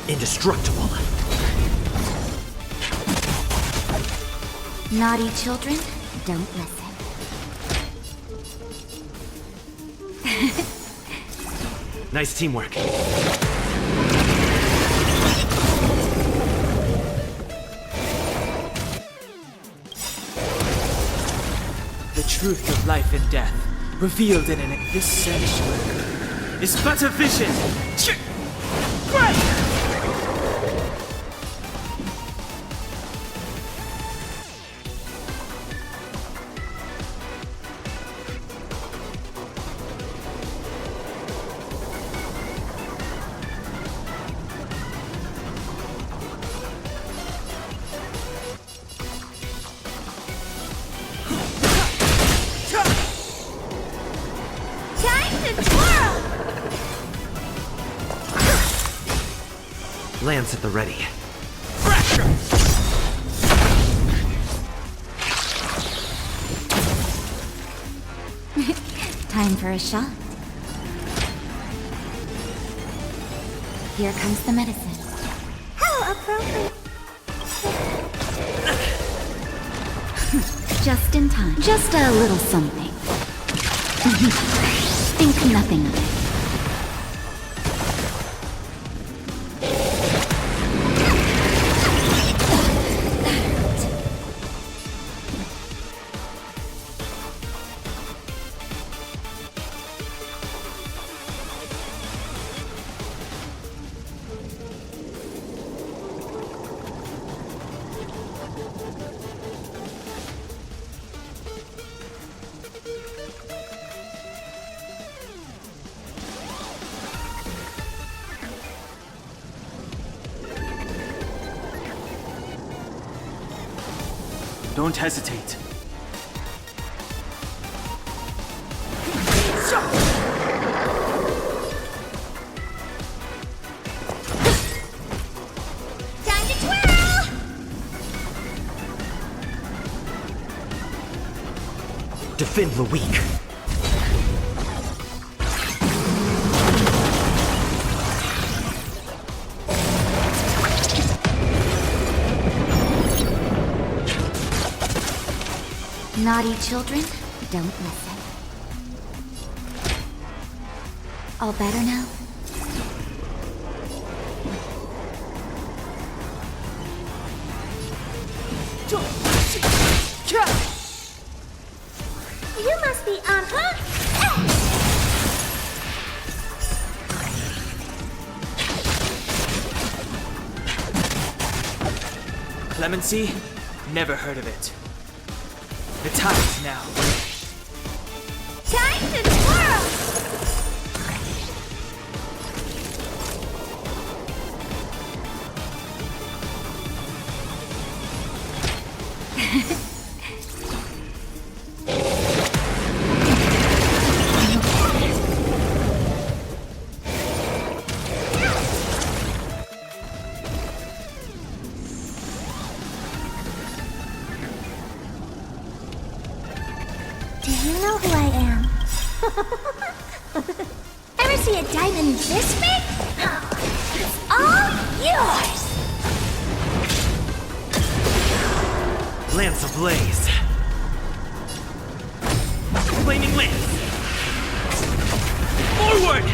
Indestructible. Naughty children, don't listen. Nice teamwork. The truth of life and death, revealed in an this sanctuary, is but a vision. Lance at the ready. Time for a shot. Here comes the medicine. How appropriate. Just in time. Just a little something. Think nothing of it. Don't hesitate. Time to twirl! Defend the weak. Naughty children, don't listen. All better now? You must be Clemency? Never heard of it. The time is now. Time to twirl! Do you know who I am? Ever see a diamond this big? It's all yours! Lance ablaze. Flaming lance. Forward!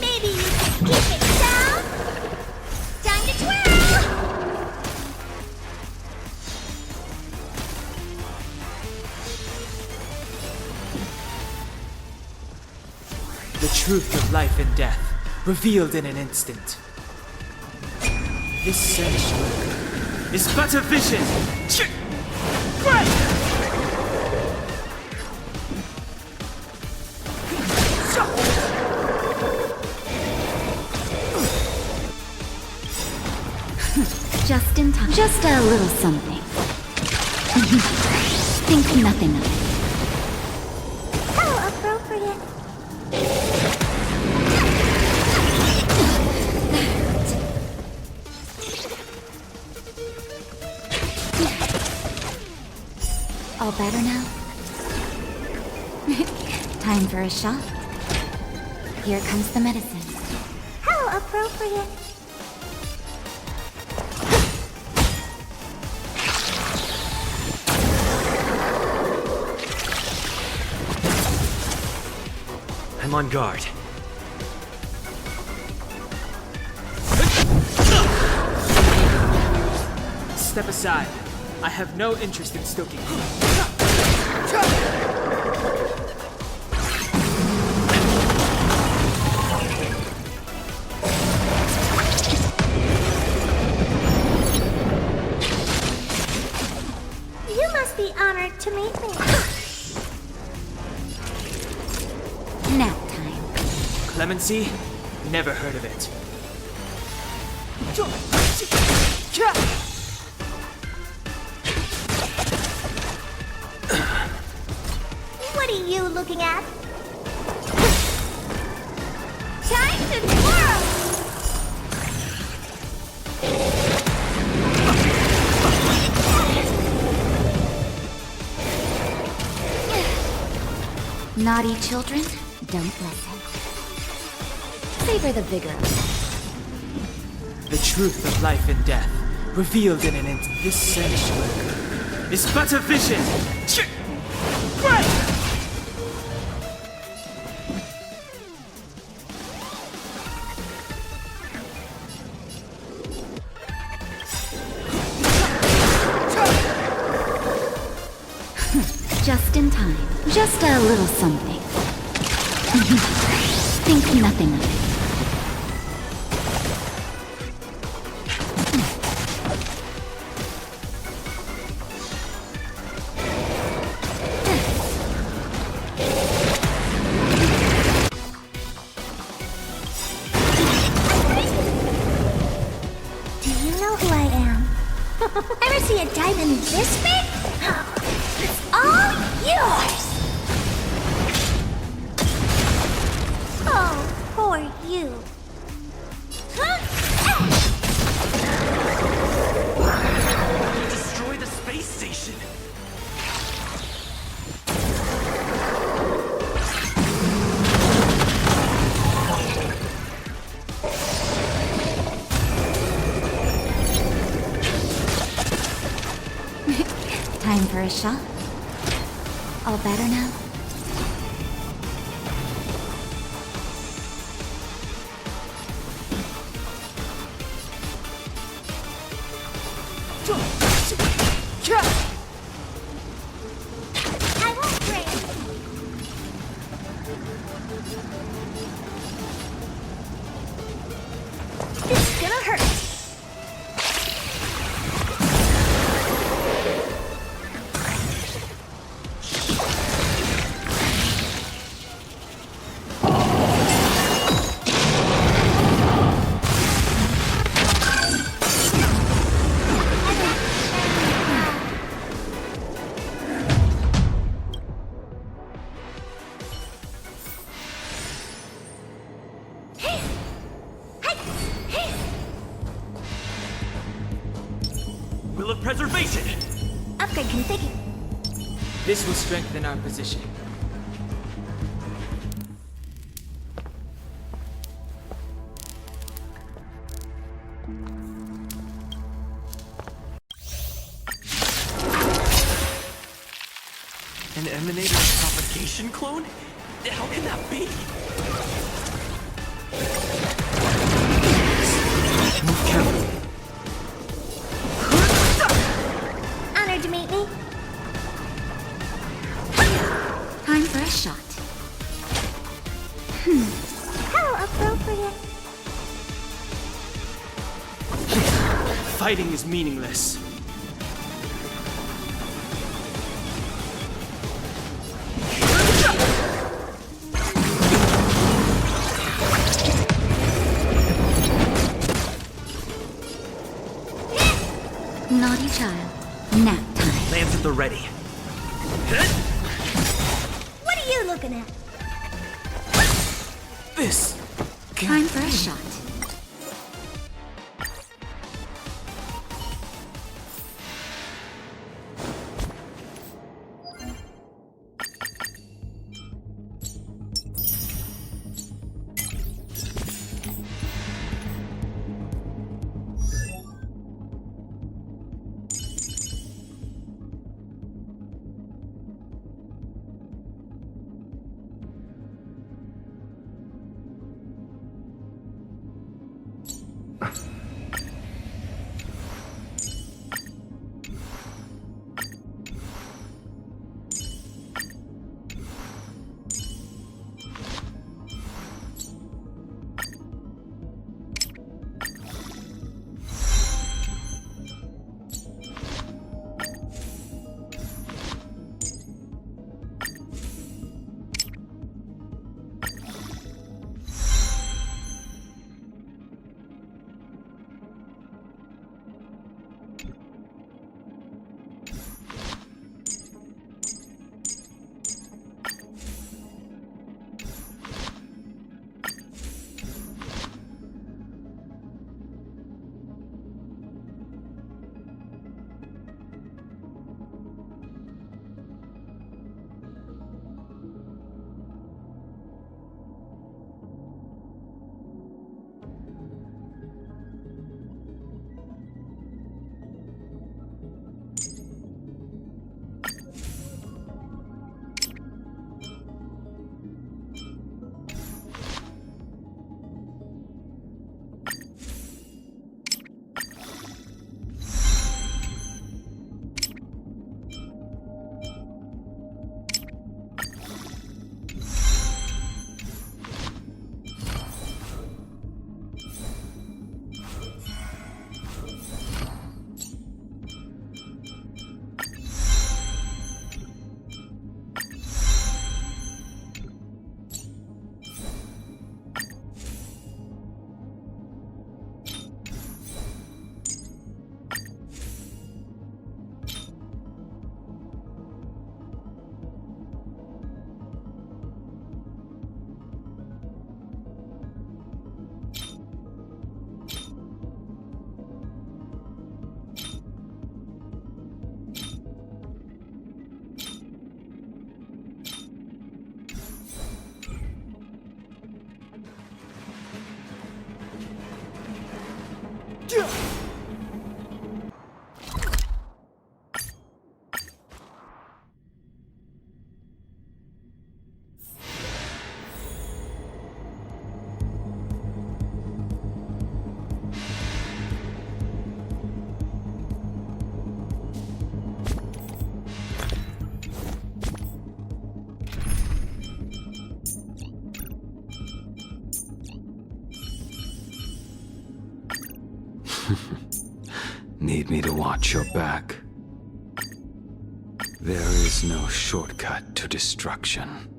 Maybe you can keep it down? Time to twirl! The truth of life and death, revealed in an instant. This sanctuary is but a vision. Right! Just in time. Just a little something. Think nothing of it. How appropriate. All better now? Time for a shot. Here comes the medicine. How appropriate. I'm on guard. Step aside. I have no interest in stoking you. You must be honored to meet me. Nap time. Clemency? Never heard of it. looking at? Time to twirl! Naughty children, don't listen. Savor the vigor. The truth of life and death, revealed in an instant. This sensual is but a vision. Right! Just in time. Just a little something. Think nothing of it. Do you know who I am? Ever see a diamond this big? It's all yours! Oh, poor you. Destroy the space station. Time for a shot. All better now? I won't break. This is gonna hurt. Will of preservation. Upgrade configured. This will strengthen our position. An emanator propagation clone? How can that be? Move carefully. Honored to meet me. Time for a shot. How appropriate. Fighting is meaningless. Naughty child. Nap time. Lance at the ready. What are you looking at? This. Time for a shot. Need me to watch your back? There is no shortcut to destruction.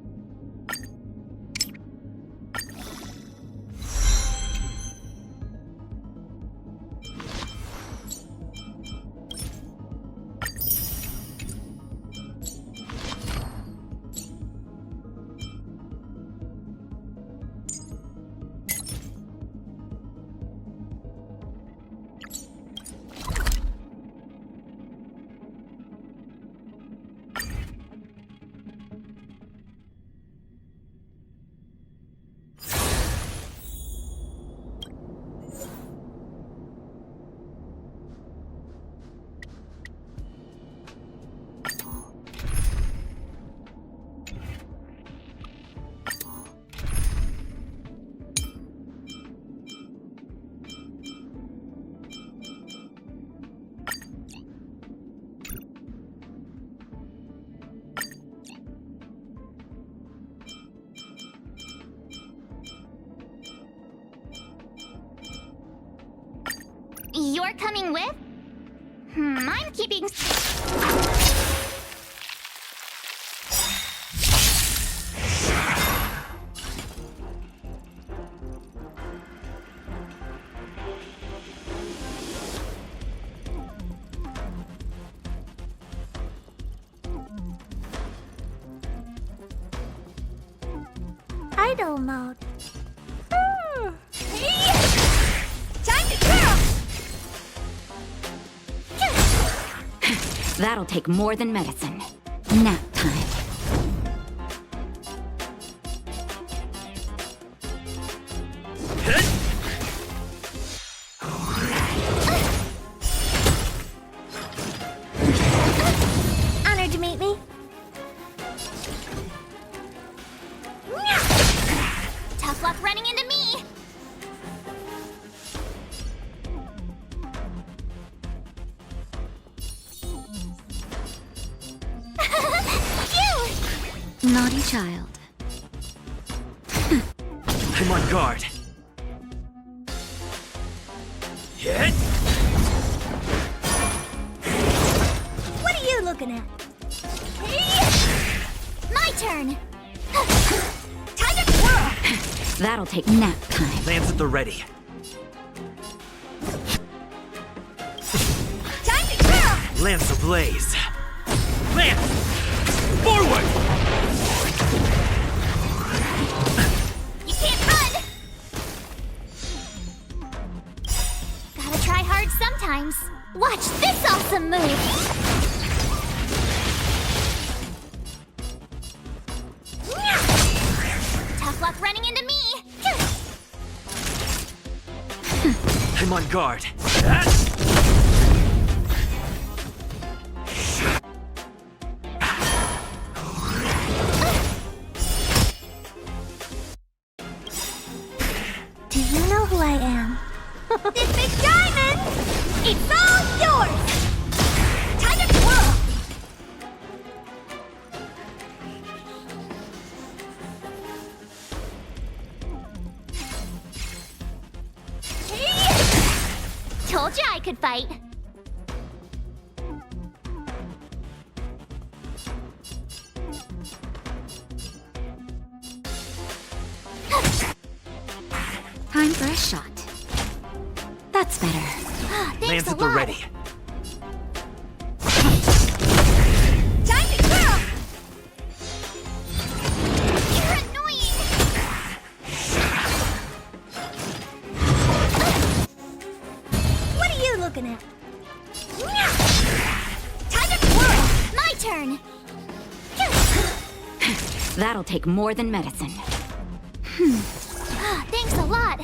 You're coming with? I'm keeping... Idle mode. Time to curl! That'll take more than medicine. Nap time. Honored to meet me. Tough luck running into me. Naughty child. I'm on guard. Hit! What are you looking at? My turn. Time to twirl! That'll take nap time. Lance at the ready. Time to twirl! Lance ablaze. Lance! Forward! You can't run! Gotta try hard sometimes. Watch this awesome move! Tough luck running into me! I'm on guard. Do you know who I am? This big diamond! It's all yours! Time to twirl! Told you I could fight. Time for a shot. That's better. Thanks Lance a at the lot. ready. Time to twirl! You're annoying. What are you looking at? Time to twirl. My turn. That'll take more than medicine. Thanks a lot.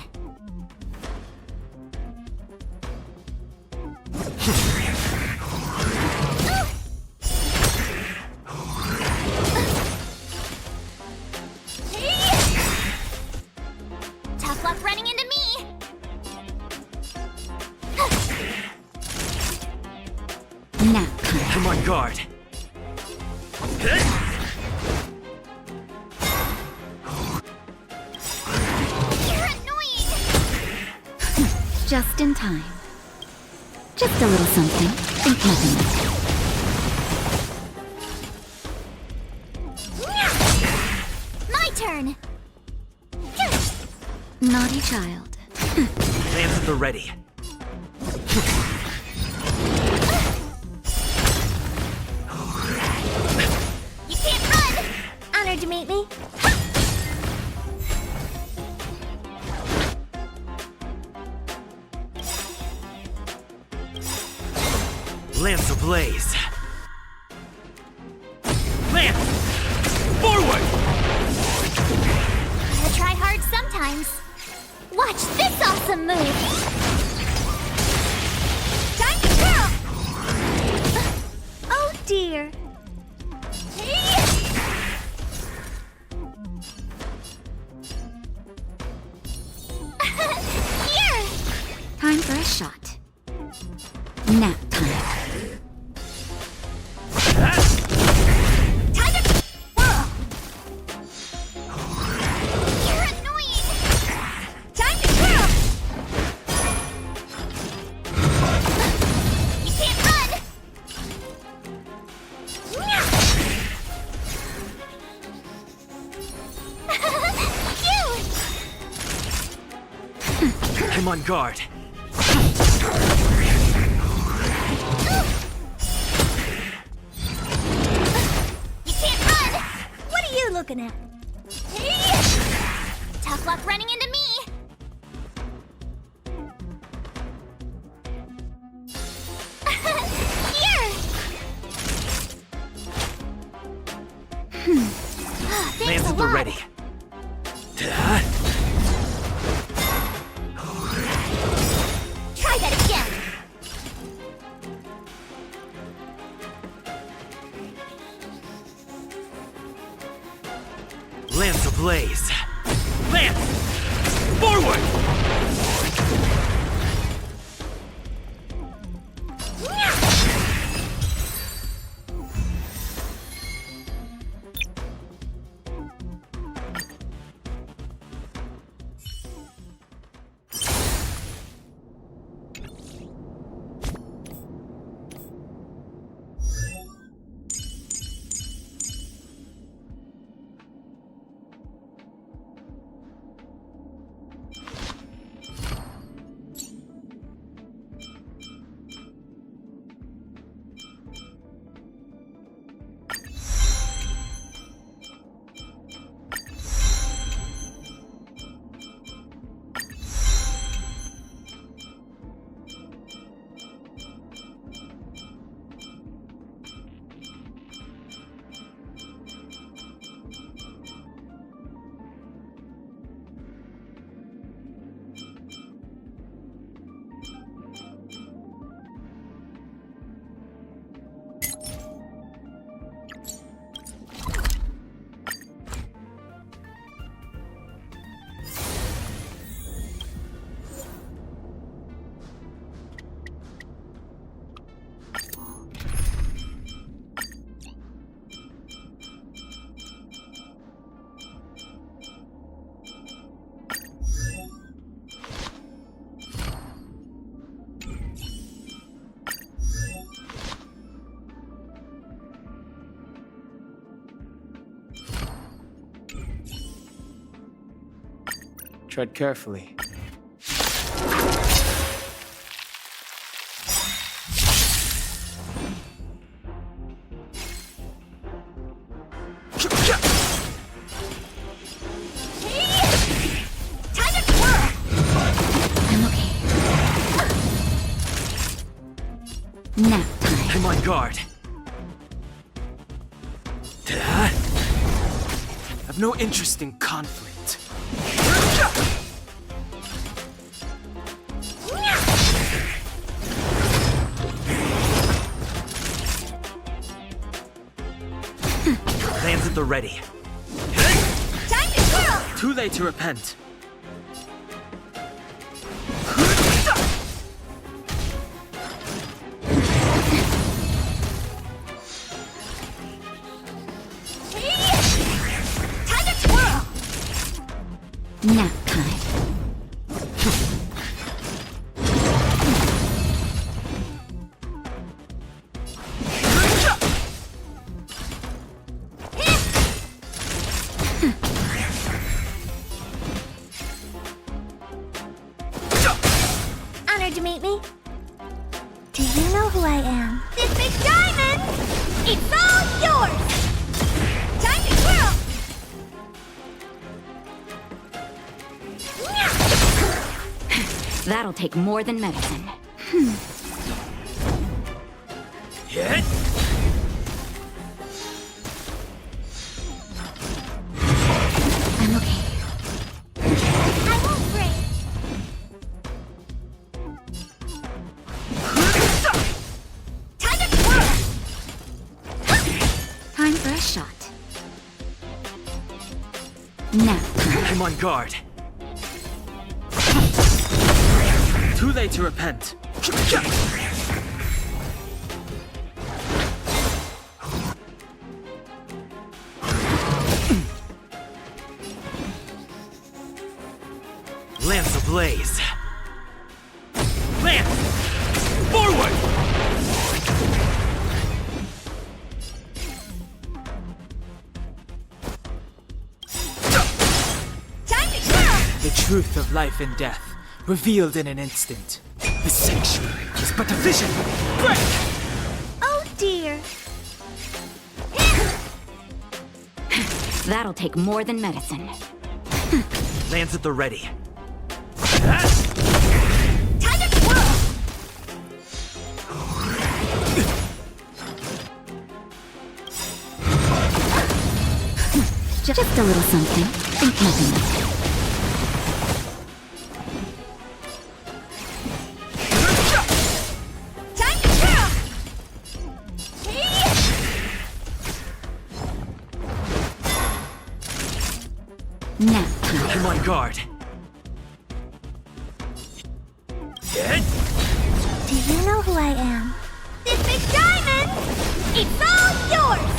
Nap time. I'm on guard. You're annoying! Just in time. Just a little something. Think nothing of it. My turn! Naughty child. Lance at the ready. You can't run! Honored to meet me. Lance ablaze. Lance! Forward! Gotta try hard sometimes. Watch this awesome move! Time to go! Oh dear. Here! Time for a shot. Nap time. You're annoying! Time to curl! You can't run! I'm on guard. You can't run! What are you looking at? Tough luck running into me! Here! Thanks Lance a at the lot. ready. Try that again! Lance ablaze. Lance! Forward! Tread carefully. Nap time. I'm on guard. I've no interest in conflict. Lance at the ready. Time to curl! Too late to repent. honored to meet me. Do you know who I am? This big diamond! It's all yours! Time to twirl! That'll take more than medicine. Hit! I'm okay. I won't break. Time to twirl! Time for a shot. Now. I'm on guard. Too late to repent. Lance ablaze. Lance! Forward! Time to twirl! The truth of life and death, revealed in an instant. The sanctuary is but a vision. Break! Oh dear. That'll take more than medicine. Lance at the ready. Time to twirl! Just a little something. Think nothing of it. Time to twirl! Now. I'm on guard. Hit! Do you know who I am? This big diamond! It's all yours!